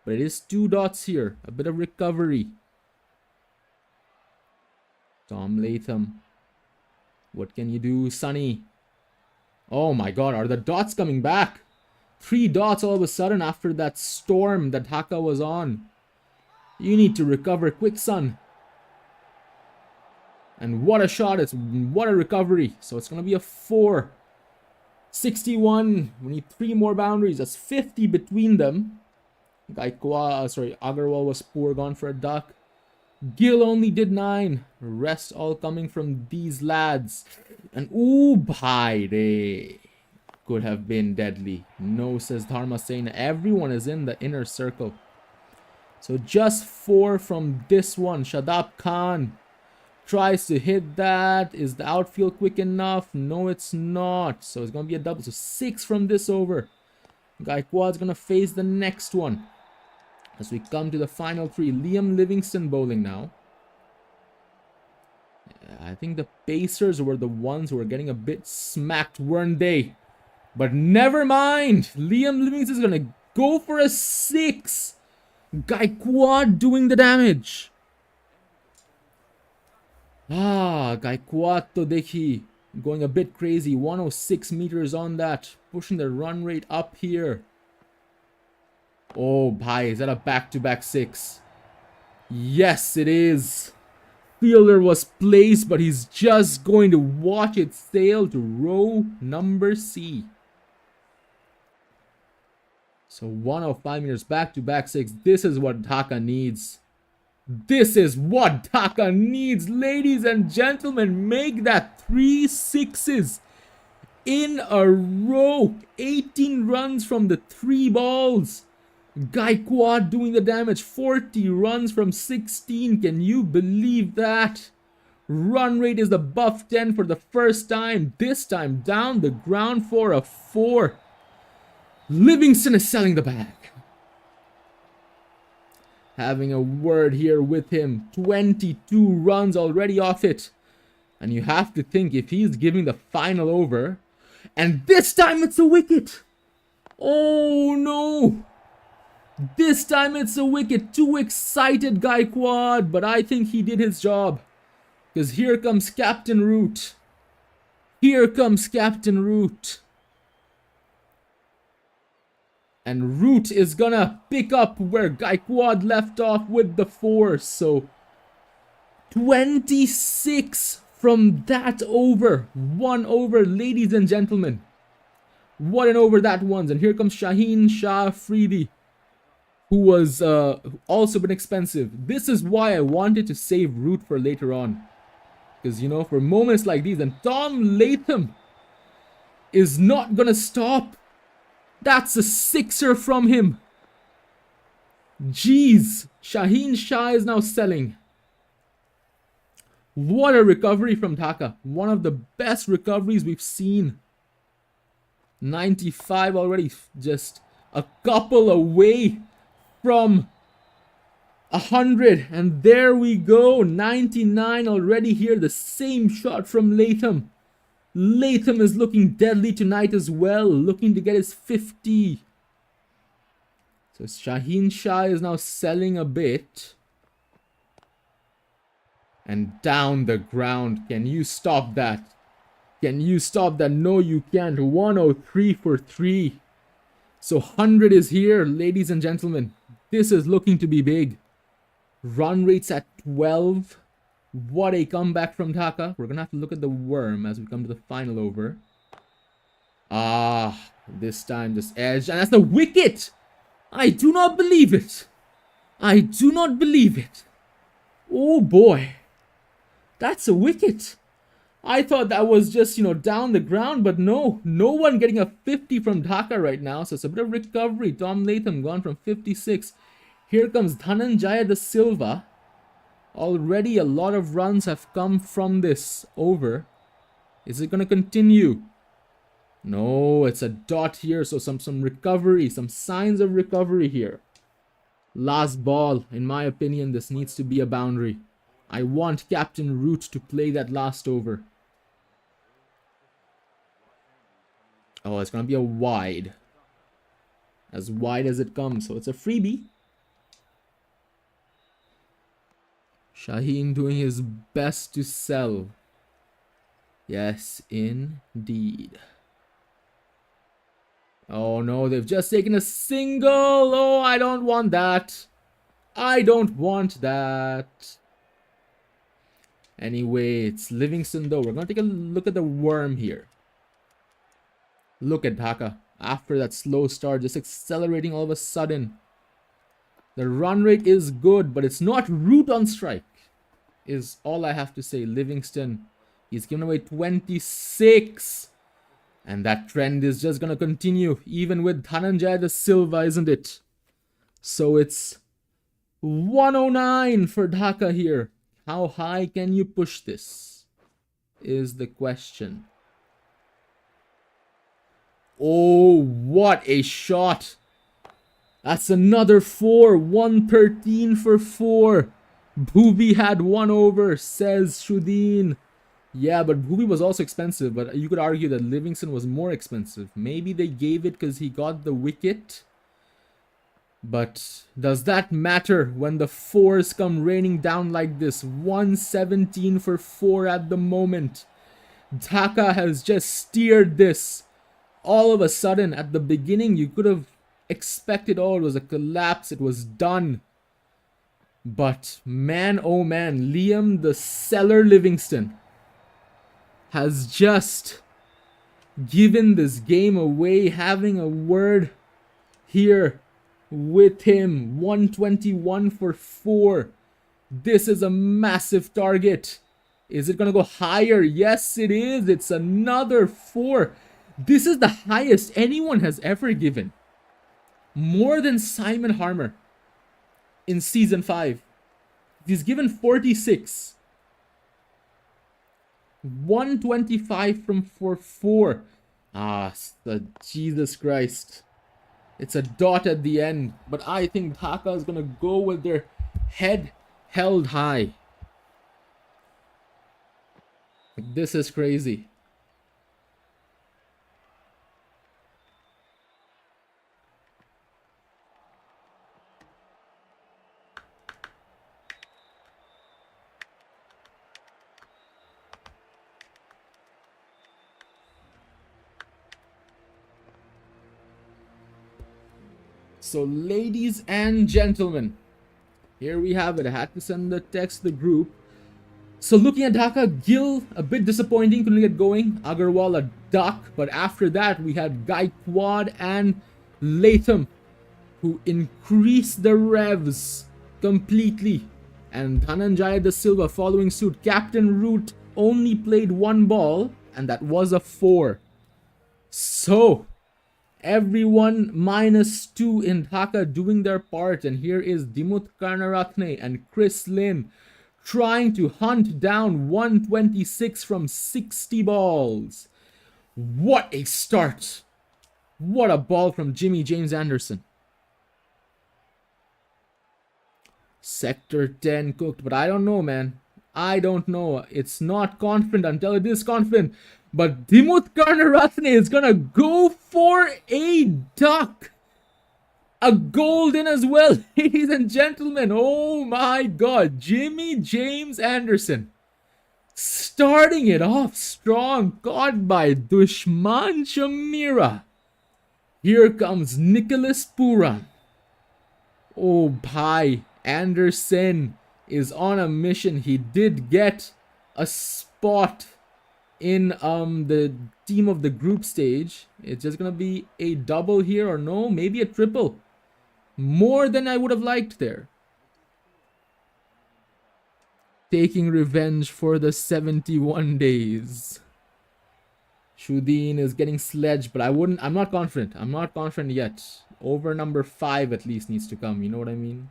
But it is 2 dots here. A bit of recovery. Tom Latham. What can you do, Sonny? Oh my god, are the dots coming back? 3 dots all of a sudden after that storm that Dhaka was on. You need to recover quick, son. And what a shot. What a recovery. So it's going to be a 4. 61. We need 3 more boundaries. That's 50 between them. Agarwal was poor, gone for a duck. Gill only did 9. Rest all coming from these lads. And ooh, bhai, could have been deadly. No, says Dharma Sena. Everyone is in the inner circle. So just 4 from this one. Shadab Khan tries to hit that. Is the outfield quick enough? No, it's not. So it's going to be a double. So 6 from this over. Gaikwad's going to face the next one. As we come to the final 3. Liam Livingston bowling now. I think the Pacers were the ones who were getting a bit smacked, weren't they? But never mind. Liam Livingston is going to go for a 6. Gaikwad doing the damage. Gaikwad to dekhi. Going a bit crazy. 106 meters on that. Pushing the run rate up here. Oh, bhai. Is that a back-to-back 6? Yes, it is. Fielder was placed, but he's just going to watch it sail to row number C. So 105 meters back-to-back 6. This is what Dhaka needs. This is what Dhaka needs, ladies and gentlemen. Make that 3 6s in a row. 18 runs from the 3 balls. Gaikwad doing the damage. 40 runs from 16. Can you believe that? Run rate is above 10 for the first time. This time down the ground for a 4. Livingston is selling the bag. Having a word here with him. 22 runs already off it. And you have to think, if he's giving the final over, and this time it's a wicket. Oh no. This time it's a wicket. Too excited, Gaikwad. But I think he did his job. Because here comes Captain Root. Here comes Captain Root. And Root is gonna pick up where Gaikwad left off with the 4. So 26 from that over. 1 over, ladies and gentlemen. What an over that was. And here comes Shaheen Shah Afridi, who was also been expensive. This is why I wanted to save Root for later on. Because, you know, for moments like these, and Tom Latham is not gonna stop. That's a 6er from him. Jeez. Shaheen Shah is now selling. What a recovery from Dhaka. One of the best recoveries we've seen. 95 already. Just a couple away from 100. And there we go. 99 already here. The same shot from Latham. Latham is looking deadly tonight as well. Looking to get his 50. So Shaheen Shah is now selling a bit. And down the ground. Can you stop that? Can you stop that? No, you can't. 103 for 3. So 100 is here, ladies and gentlemen. This is looking to be big. Run rates at 12. What a comeback from Dhaka. We're going to have to look at the worm as we come to the final over. Ah, this time just edge. And that's the wicket. I do not believe it. I do not believe it. Oh boy. That's a wicket. I thought that was just, you know, down the ground, but no. No one getting a 50 from Dhaka right now. So it's a bit of recovery. Tom Latham gone from 56. Here comes Dhananjaya da Silva. Already a lot of runs have come from this over. Is it going to continue? No, it's a dot here. So some recovery, some signs of recovery here. Last ball, in my opinion, this needs to be a boundary. I want Captain Root to play that last over. Oh, it's going to be a wide. As wide as it comes. So it's a freebie. Shaheen doing his best to sell. Yes, indeed. Oh no, they've just taken a single. Oh, I don't want that. I don't want that. Anyway, it's Livingston though. We're going to take a look at the worm here. Look at Dhaka. After that slow start, just accelerating all of a sudden. The run rate is good, but it's not Root on strike. Is all I have to say. Livingston, he's given away 26. And that trend is just going to continue. Even with Dhananjaya da Silva, isn't it? So it's 109 for Dhaka here. How high can you push this? Is the question. Oh, what a shot. That's another 4. 113 for 4. Bhuvi had 1 over, says Shudeen. Yeah, but Bhuvi was also expensive. But you could argue that Livingston was more expensive. Maybe they gave it because he got the wicket. But does that matter when the 4s come raining down like this? 117 for 4 at the moment. Dhaka has just steered this. All of a sudden, at the beginning, you could have expected, oh, it was a collapse. It was done. But man, oh man, Liam the Seller Livingston has just given this game away. Having a word here with him. 121 for 4. This is a massive target. Is it going to go higher? Yes, it is. It's another 4. This is the highest anyone has ever given. More than Simon Harmer in season 5. He's given 46. 125 from 4. Ah, Jesus Christ. It's a dot at the end. But I think Dhaka is going to go with their head held high. This is crazy. So, ladies and gentlemen, here we have it. I had to send the text to the group. So, looking at Dhaka, Gill, a bit disappointing, couldn't get going. Agarwal, a duck. But after that, we had Gaikwad and Latham, who increased the revs completely. And Dhananjaya De Silva following suit. Captain Root only played one ball, and that was a 4. So, everyone -2 in Dhaka doing their part. And here is Dimut Karnaratne and Chris Lynn trying to hunt down 126 from 60 balls. What a start. What a ball from Jimmy James Anderson. Sector 10 cooked, but I don't know, man. I don't know. It's not confident until it is confident. But Dimut Karnaratne is gonna go for a duck. A golden as well, ladies and gentlemen. Oh my god. Jimmy James Anderson starting it off strong. Caught by Dushman Shamira. Here comes Nicholas Puran. Oh, bhai. Anderson is on a mission. He did get a spot in the team of the group stage. It's just gonna be a double here, or no, maybe a triple. More than I would have liked there. Taking revenge for the 71 days. Shudeen is getting sledged, but I'm not confident. I'm not confident yet. Over number 5 at least needs to come, you know what I mean?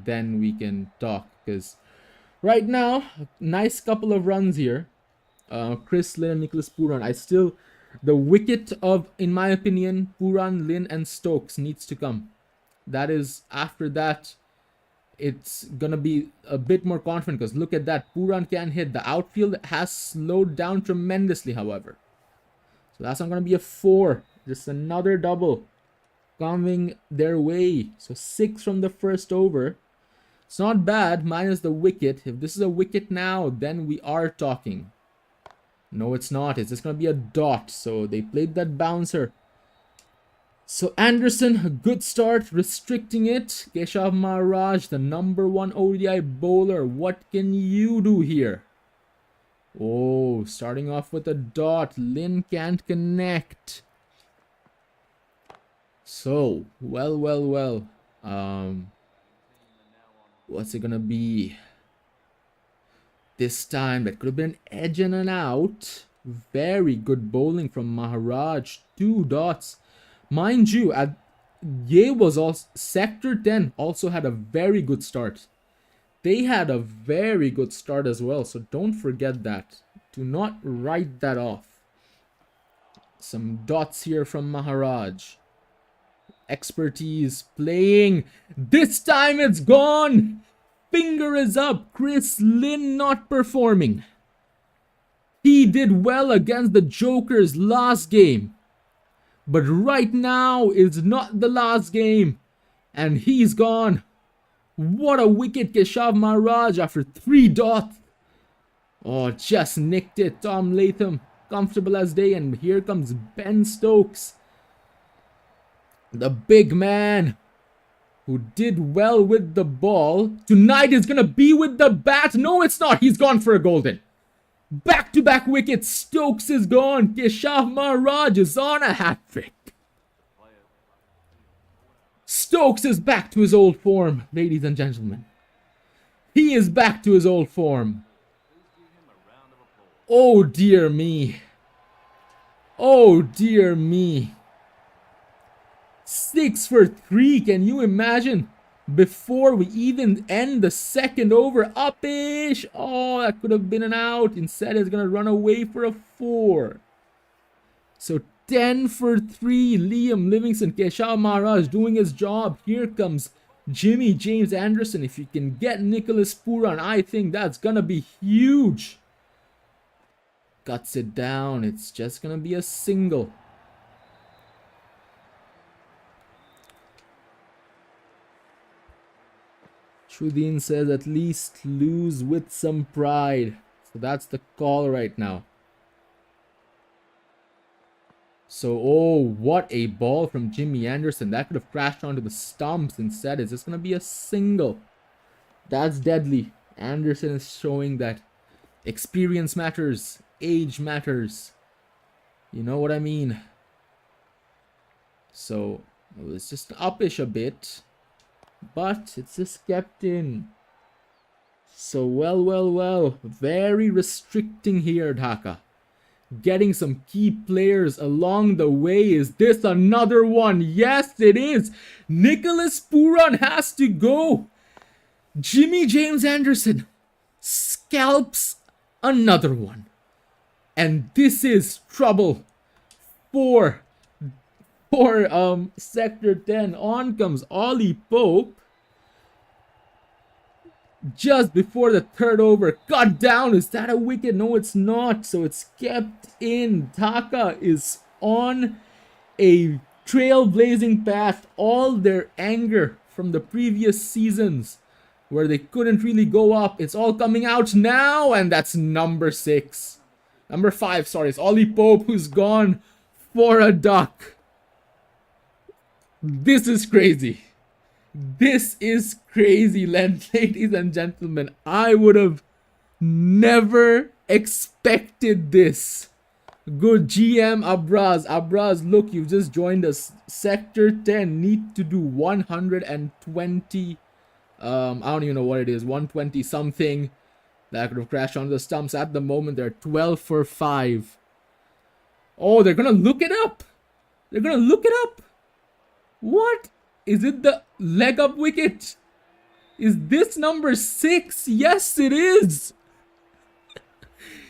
Then we can talk, because right now, nice couple of runs here. Chris Lynn and Nicholas Puran. The wicket of, in my opinion, Puran, Lynn, and Stokes needs to come. That is, after that, it's gonna be a bit more confident, because look at that. Puran can hit. The outfield has slowed down tremendously, however. So that's not gonna be a 4. Just another double coming their way. So 6 from the first over. It's not bad, minus the wicket. If this is a wicket now, then we are talking. No, it's not. It's just going to be a dot. So they played that bouncer. So Anderson, a good start, restricting it. Keshav Maharaj, the number 1 ODI bowler. What can you do here? Oh, starting off with a dot. Lynn can't connect. So, well. What's it gonna be? This time, that could have been an edge and an out. Very good bowling from Maharaj. 2 dots. Mind you, Ye was also, Sector 10 also had a very good start. They had a very good start as well, so don't forget that. Do not write that off. Some dots here from Maharaj. Expertise playing. This time it's gone. Finger is up. Chris Lynn not performing. He did well against the Jokers last game. But right now is not the last game. And he's gone. What a wicket, Keshav Maharaj, after 3 dots. Oh, just nicked it. Tom Latham, comfortable as day. And here comes Ben Stokes. The big man who did well with the ball. Tonight is going to be with the bat. No, it's not. He's gone for a golden. Back-to-back wickets. Stokes is gone. Keshav Maharaj is on a hat-trick. Stokes is back to his old form, ladies and gentlemen. He is back to his old form. Oh, dear me. Oh, dear me. 6 for 3, can you imagine? Before we even end the second over, up-ish. Oh, that could have been an out. Instead, it's going to run away for a 4. So 10 for 3, Liam Livingston, Keshav Maharaj doing his job. Here comes Jimmy James Anderson. If you can get Nicholas Puran, I think that's going to be huge. Cuts it down. It's just going to be a single. Shudeen says at least lose with some pride. So that's the call right now. So, oh, what a ball from Jimmy Anderson. That could have crashed onto the stumps instead. Is this going to be a single? That's deadly. Anderson is showing that experience matters. Age matters. You know what I mean? So, it was just uppish a bit. But it's just kept in. So, well. Very restricting here, Dhaka. Getting some key players along the way. Is this another one? Yes, it is. Nicholas Puran has to go. Jimmy James Anderson scalps another one. And this is trouble for Sector 10. On comes Ollie Pope. Just before the third over, cut down. Is that a wicket? No, it's not. So it's kept in. Dhaka is on a trailblazing path. All their anger from the previous seasons where they couldn't really go up, it's all coming out now. And that's number 5, sorry. It's Ollie Pope who's gone for a duck. This is crazy. This is crazy, ladies and gentlemen. I would have never expected this. Good GM Abraz. Abraz, look, you've just joined us. Sector 10 need to do 120. I don't even know what it is. 120 something. That could have crashed onto the stumps. At the moment, they're 12 for 5. Oh, they're gonna look it up. They're gonna look it up. What? Is it the leg up wicket? Is this number 6? Yes, it is.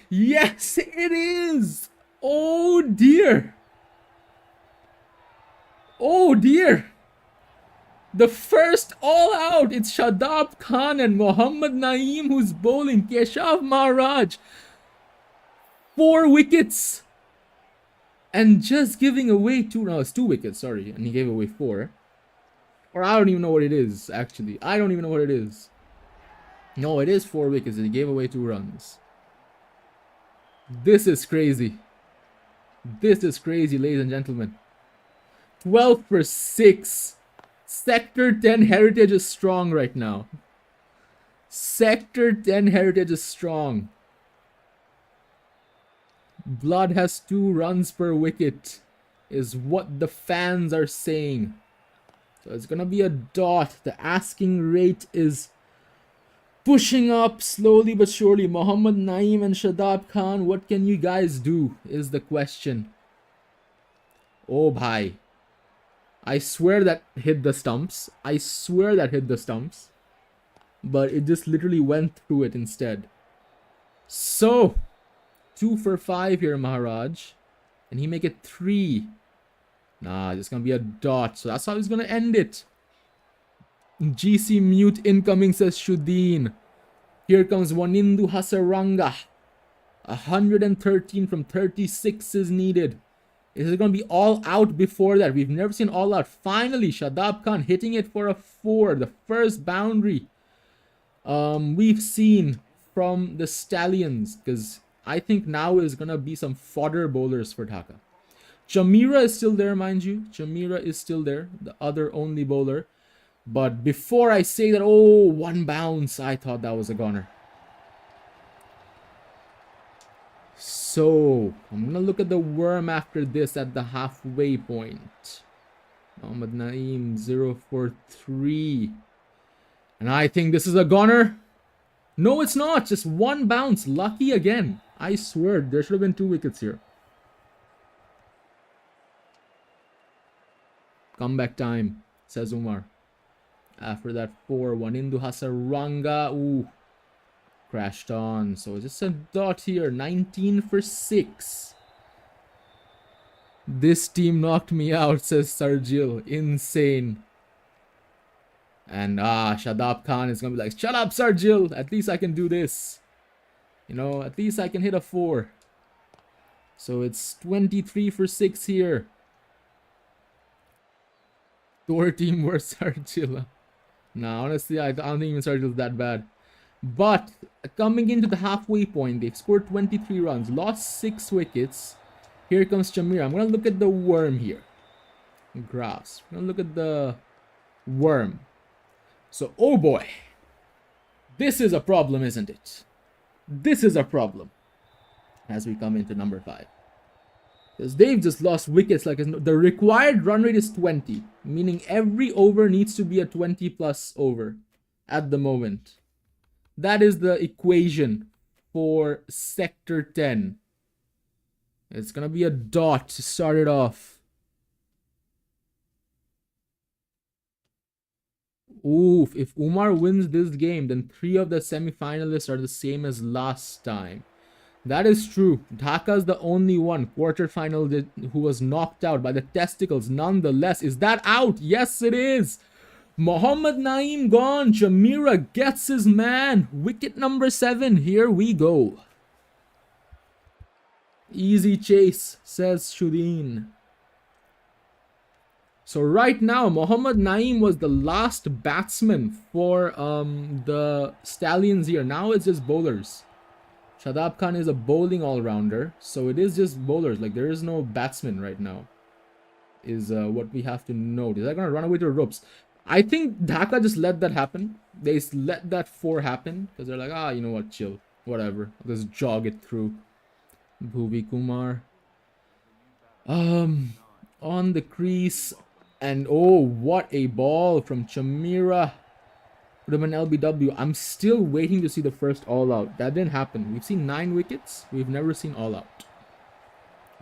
Yes, it is. Oh, dear. Oh, dear. The first all out. It's Shadab Khan and Mohammad Naeem who's bowling. Keshav Maharaj. 4 wickets. And just giving away 2. No, it's 2 wickets, sorry. And he gave away 4. Or I don't even know what it is, actually. I don't even know what it is. No, it is 4 wickets. He gave away 2 runs. This is crazy. This is crazy, ladies and gentlemen. 12 for 6. Sector 10 Heritage is strong right now. Sector 10 Heritage is strong. Blood has 2 runs per wicket, is what the fans are saying. So it's gonna be a dot. The asking rate is pushing up slowly but surely. Mohammad Naeem and Shadab Khan, what can you guys do is the question. Oh bhai. I swear that hit the stumps. I swear that hit the stumps. But it just literally went through it instead. So 2 for 5 here, Maharaj. And he make it 3. Nah, it's gonna be a dot. So that's how he's gonna end it. GC mute incoming, says Shudeen. Here comes Wanindu Hasaranga. 113 from 36 is needed. Is it gonna be all out before that? We've never seen all out. Finally, Shadab Khan hitting it for a 4. The first boundary we've seen from the Stallions. Because I think now is gonna be some fodder bowlers for Dhaka. Chamira is still there, mind you. Chamira is still there, the other only bowler. But before I say that, oh, 1 bounce, I thought that was a goner. So, I'm going to look at the worm after this at the halfway point. Mohammad Naeem, 0 for 3. And I think this is a goner. No, it's not. Just 1 bounce. Lucky again. I swear, there should have been 2 wickets here. Comeback time, says Umar. After that 4, Wanindu Hasaranga. Ooh. Crashed on. So just a dot here. 19 for 6. This team knocked me out, says Sarjil. Insane. And Shadab Khan is gonna be like, shut up, Sarjil. At least I can do this. You know, at least I can hit a 4. So it's 23 for 6 here. Tour team versus Sarjil. Nah, honestly, I don't think even Sarjil is that bad. But coming into the halfway point, they've scored 23 runs, lost 6 wickets. Here comes Chamira. I'm gonna look at the worm here. Graphs. I'm gonna look at the worm. So, oh boy. This is a problem, isn't it? This is a problem. As we come into number 5. Because they've just lost wickets like the required run rate is 20. Meaning every over needs to be a 20 plus over at the moment. That is the equation for Sector 10. It's going to be a dot to start it off. Oof, if Umar wins this game, then 3 of the semi-finalists are the same as last time. That is true. Dhaka's the only one quarterfinal who was knocked out by the Testicles. Nonetheless, is that out? Yes, it is. Mohammad Naeem gone. Chamira gets his man. Wicket number 7. Here we go. Easy chase, says Shudeen. So right now, Mohammad Naeem was the last batsman for the Stallions here. Now it's just bowlers. Shadab Khan is a bowling all-rounder, so it is just bowlers. Like, there is no batsman right now, is what we have to note. Is that going to run away to the ropes? I think Dhaka just let that happen. They let that 4 happen, because they're like, ah, you know what, chill. Whatever. Let's jog it through. Bhuvi Kumar. On the crease. And, oh, what a ball from Chamira. Would have been LBW. I'm still waiting to see the first all-out. That didn't happen. We've seen 9 wickets. We've never seen all-out.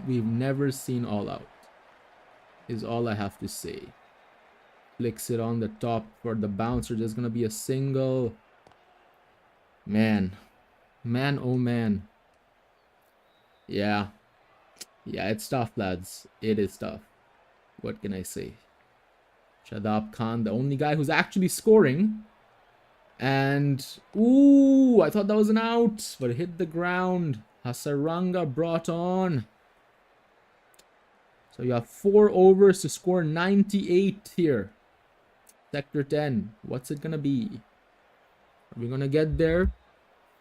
We've never seen all-out. Is all I have to say. Flicks it on the top for the bouncer. There's going to be a single. Man. Man, oh man. Yeah. Yeah, it's tough, lads. It is tough. What can I say? Shadab Khan, the only guy who's actually scoring. And, ooh, I thought that was an out, but it hit the ground. Hasaranga brought on. So you have 4 overs to score 98 here. Sector 10. What's it gonna be? Are we gonna get there?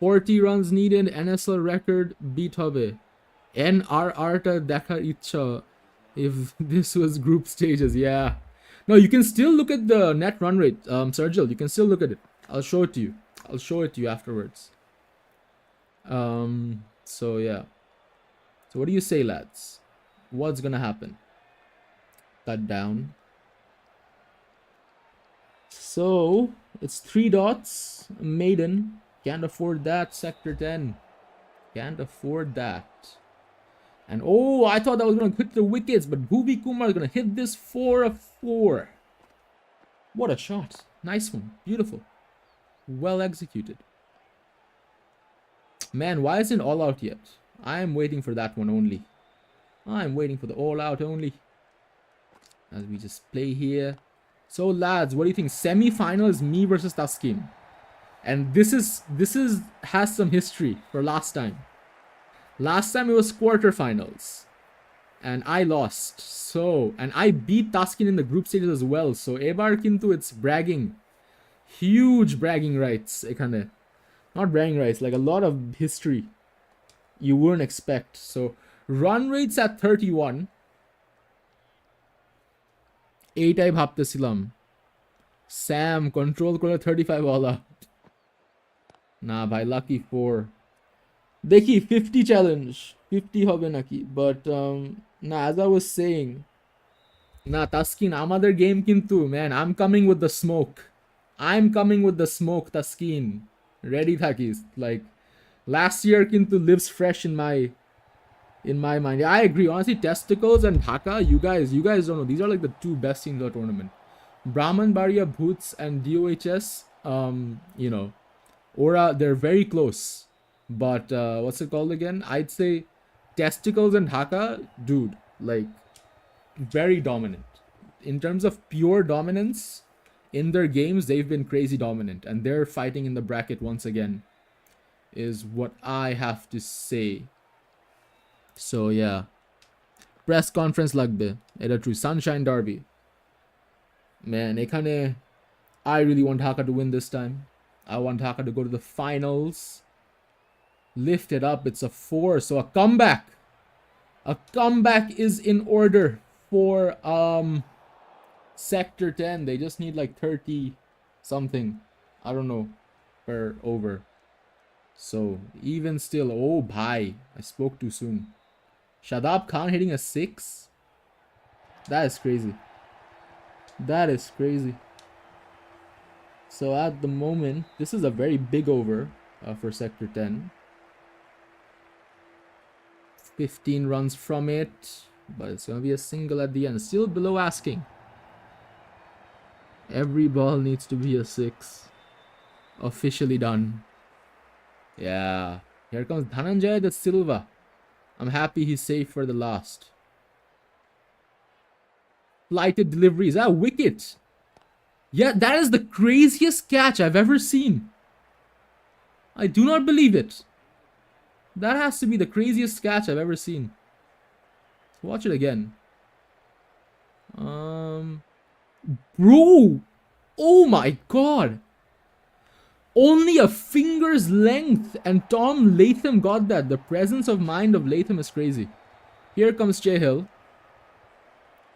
40 runs needed. NSL record beat hobe. NRR ta dekhar ichha. If this was group stages, yeah. No, you can still look at the net run rate, Sergil. You can still look at it. I'll show it to you. I'll show it to you afterwards. So yeah. So what do you say, lads? What's gonna happen? Cut down. So it's 3 dots. Maiden. Can't afford that. Sector 10. Can't afford that. And oh, I thought that was gonna hit the wickets, but Bhuvi Kumar is gonna hit this for a 4. What a shot. Nice one. Beautiful. Well executed. Man, why isn't all out yet? I am waiting for that one only. I'm waiting for the all out only. As we just play here. So lads, what do you think? Semi-final is me versus Taskin. And this has some history for last time. Last time it was quarterfinals. And I lost. So, and I beat Taskin in the group stages as well. So ebar kintu it's bragging. Huge bragging rights. Not bragging rights, like a lot of history you wouldn't expect. So run rates at 31. এইটাই ভাবতেছিলাম Sam control করে 35 all out. Nah, ভাই lucky 4. দেখি 50 challenge 50 হবে নাকি, but nah, as I was saying, nah, Taskin আমাদের game কিন্তু, man, I'm coming with the smoke. I'm coming with the smoke, Taskin. Ready থাকিস. Like last year কিন্তু lives fresh in my mind. Yeah, I agree. Honestly, Testicles and Dhaka, you guys don't know. These are like the 2 best teams of the tournament. Brahmanbaria, Bhoots, and DOHS, you know, Aura, they're very close. But what's it called again? I'd say Testicles and Dhaka, dude, like very dominant. In terms of pure dominance in their games, they've been crazy dominant, and they're fighting in the bracket once again, is what I have to say. So yeah, press conference লাগবে, এটা true. Sunshine Derby, man, এখানে I really want Dhaka to win this time. I want Dhaka to go to the finals. Lift it up. It's a 4, so a comeback. A comeback is in order for Sector 10. They just need like 30 something. I don't know. Per over. So, even still. Oh, bhai. I spoke too soon. Shadab Khan hitting a 6? That is crazy. That is crazy. So, at the moment, this is a very big over for Sector 10. 15 runs from it. But it's going to be a single at the end. Still below asking. Every ball needs to be a 6. Officially done. Yeah. Here comes Dhananjaya Da Silva. I'm happy he's safe for the last. Flighted delivery. Is that a wicket? Yeah, that is the craziest catch I've ever seen. I do not believe it. That has to be the craziest catch I've ever seen. Let's watch it again. Bro! Oh my god! Only a finger's length, and Tom Latham got that. The presence of mind of Latham is crazy. Here comes Chahil.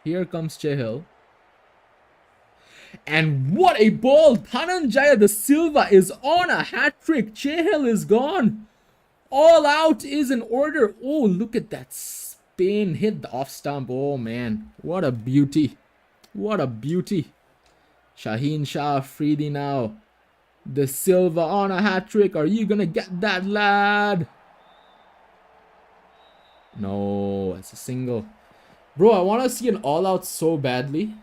Here comes Chahil. And what a ball! Dhananjaya Da Silva is on a hat-trick. Chahil is gone. All out is in order. Oh, look at that spin. Hit the off stump. Oh, man. What a beauty. What a beauty. Shaheen Shah Afridi now. Da Silva on a hat-trick. Are you gonna get that, lad? No, it's a single. Bro, I want to see an all-out so badly.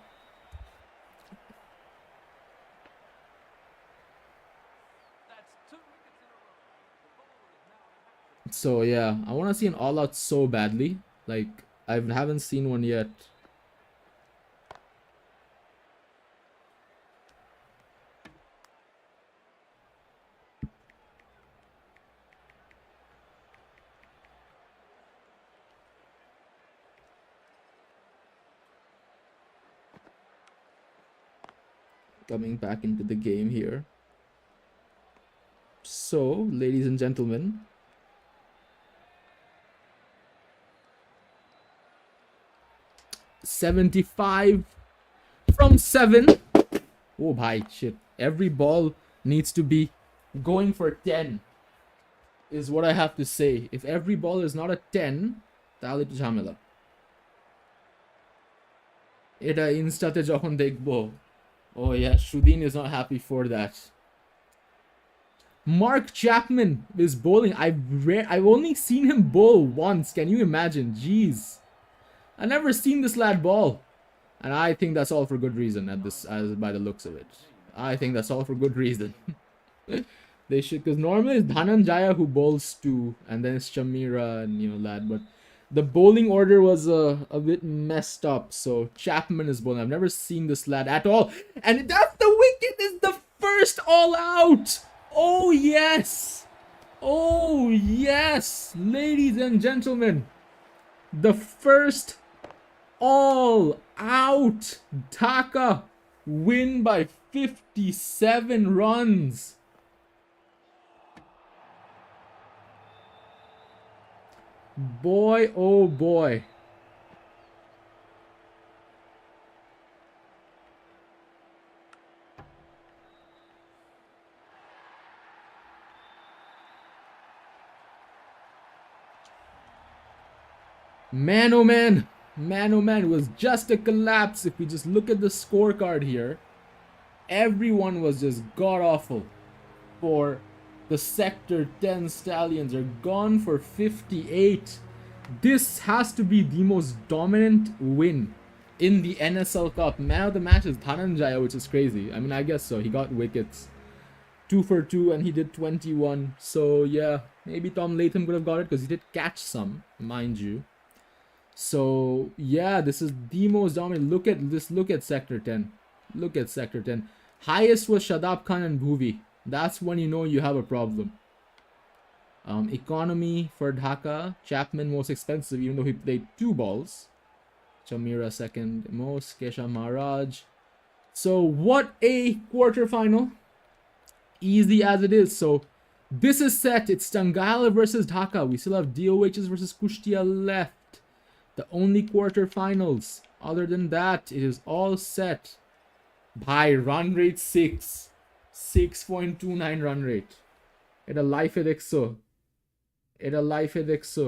So, yeah, I want to see an all-out so badly. Like, I haven't seen one yet. Coming back into the game here. So, ladies and gentlemen, $75 from 7. Oh, bhai, shit. Every ball needs to be going for 10. Is what I have to say. If every ball is not a 10, তাহলে একটু ঝামেলা। এটা ইনস্টাতে যখন দেখবো, oh yeah, Shudin is not happy for that. Mark Chapman is bowling. I've only seen him bowl once. Can you imagine? Jeez. I've never seen this lad bowl. And I think that's all for good reason by the looks of it. I think that's all for good reason. They should, because normally it's Dhananjaya who bowls 2, and then it's Chamira and lad, but the bowling order was a bit messed up. So Chapman is bowling. I've never seen this lad at all, and that's the wicket. Is the first all out. Oh yes, oh yes, ladies and gentlemen, the first all out. Dhaka win by 57 runs. Boy, oh boy. Man, oh man. Man, oh man. It was just a collapse. If we just look at the scorecard here, everyone was just god-awful for the Sector 10 Stallions. Are gone for 58. This has to be the most dominant win in the NSL Cup. Man of the match is Dhananjaya, which is crazy. I mean, I guess so. He got wickets. 2 for 2 and he did 21. So, yeah. Maybe Tom Latham could have got it because he did catch some, mind you. So, yeah, this is the most dominant. Look at this. Look at Sector 10. Look at Sector 10. Highest was Shadab Khan and Bhuvi. That's when you know you have a problem. Economy for Dhaka. Chapman most expensive, even though he played 2 balls. Chamira second most. Kesha Maharaj. So what a quarterfinal. Easy as it is. So this is set. It's Tangala versus Dhaka. We still have DOHs versus Kushtia left. The only quarterfinals. Other than that, it is all set. By run rate 6. 6.29 run rate. এটা লাইফে দেখছো? এটা লাইফে দেখছো?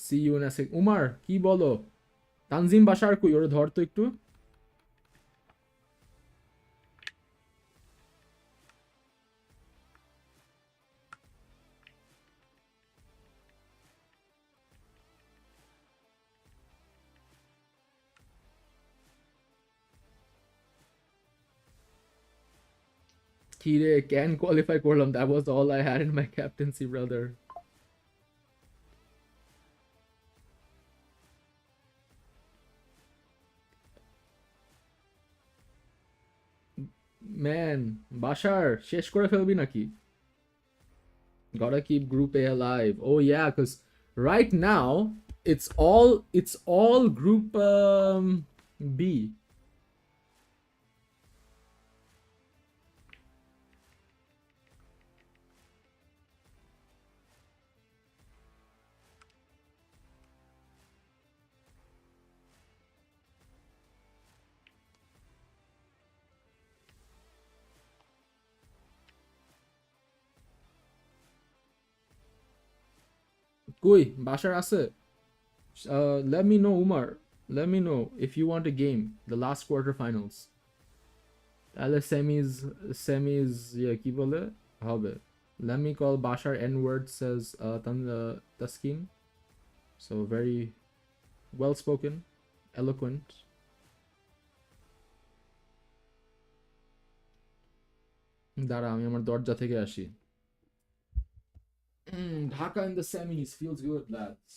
See you in a sec. উমার কি বলো? তানজিম বাশার কই? ওরে ধর তো একটু। কি রে, ক্যান কোয়ালিফাই করলাম। That was all I had in my captaincy, brother. Man, Bashar শেষ করে ফেলবি নাকি? Gotta keep Group A alive. Oh yeah, because right now it's all Group B. কই বাশার আছে? Let me know, Umar. Let me know if you want a game. The last quarterfinals. তাহলে semis yeah, কি বলে হবে? Let me call Bashar N-word says Taskin. So very well spoken, eloquent. দাঁড়া আমি আমার দরজা থেকে আসি। Dhaka in the semis feels good, lads.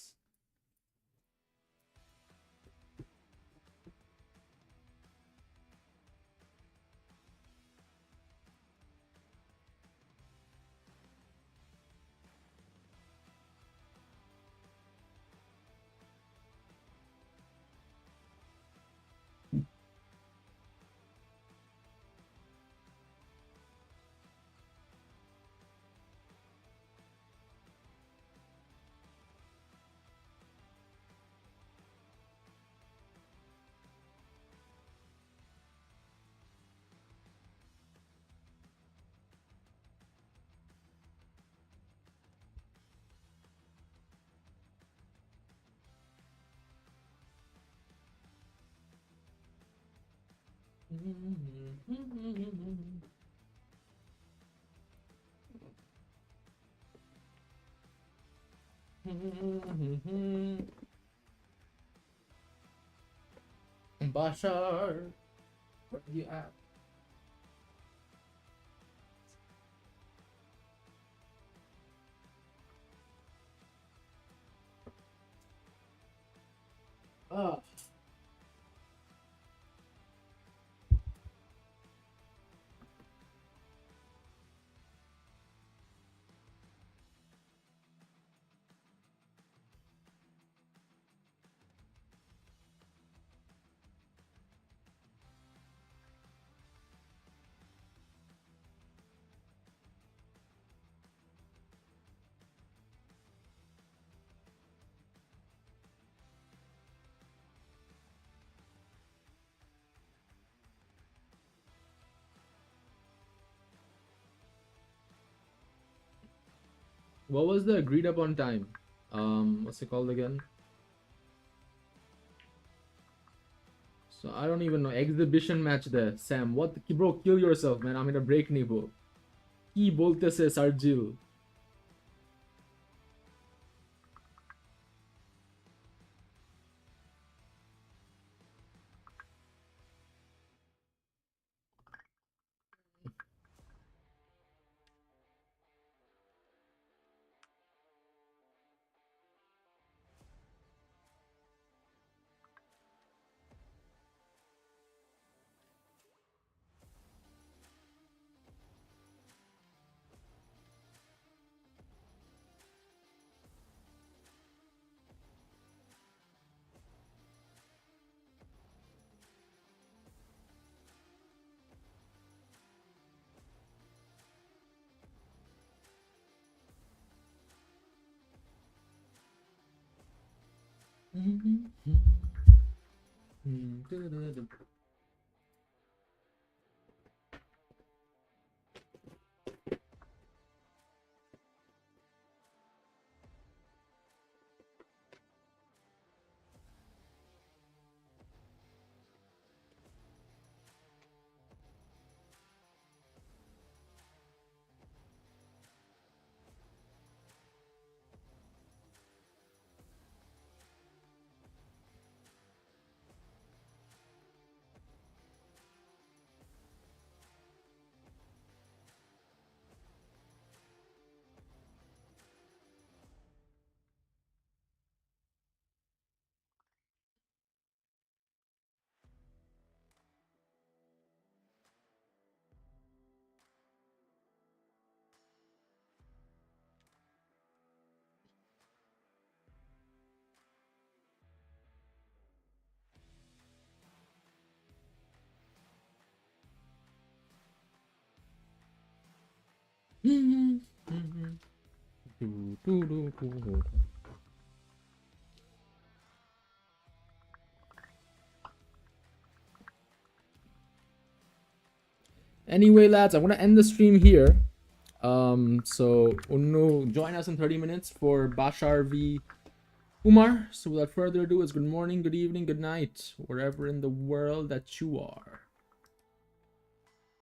Bashar, where you at? Ah. What was the agreed upon time? What's it called again? So I don't even know. Exhibition match there. Sam, what? Bro, kill yourself, man. I'm in a break nibo. Ki boltese Sarjil? Anyway, lads, I want to end the stream here. So Unno, join us in 30 minutes for Bashar v Umar. So without further ado, it's good morning, good evening, good night, wherever in the world that you are.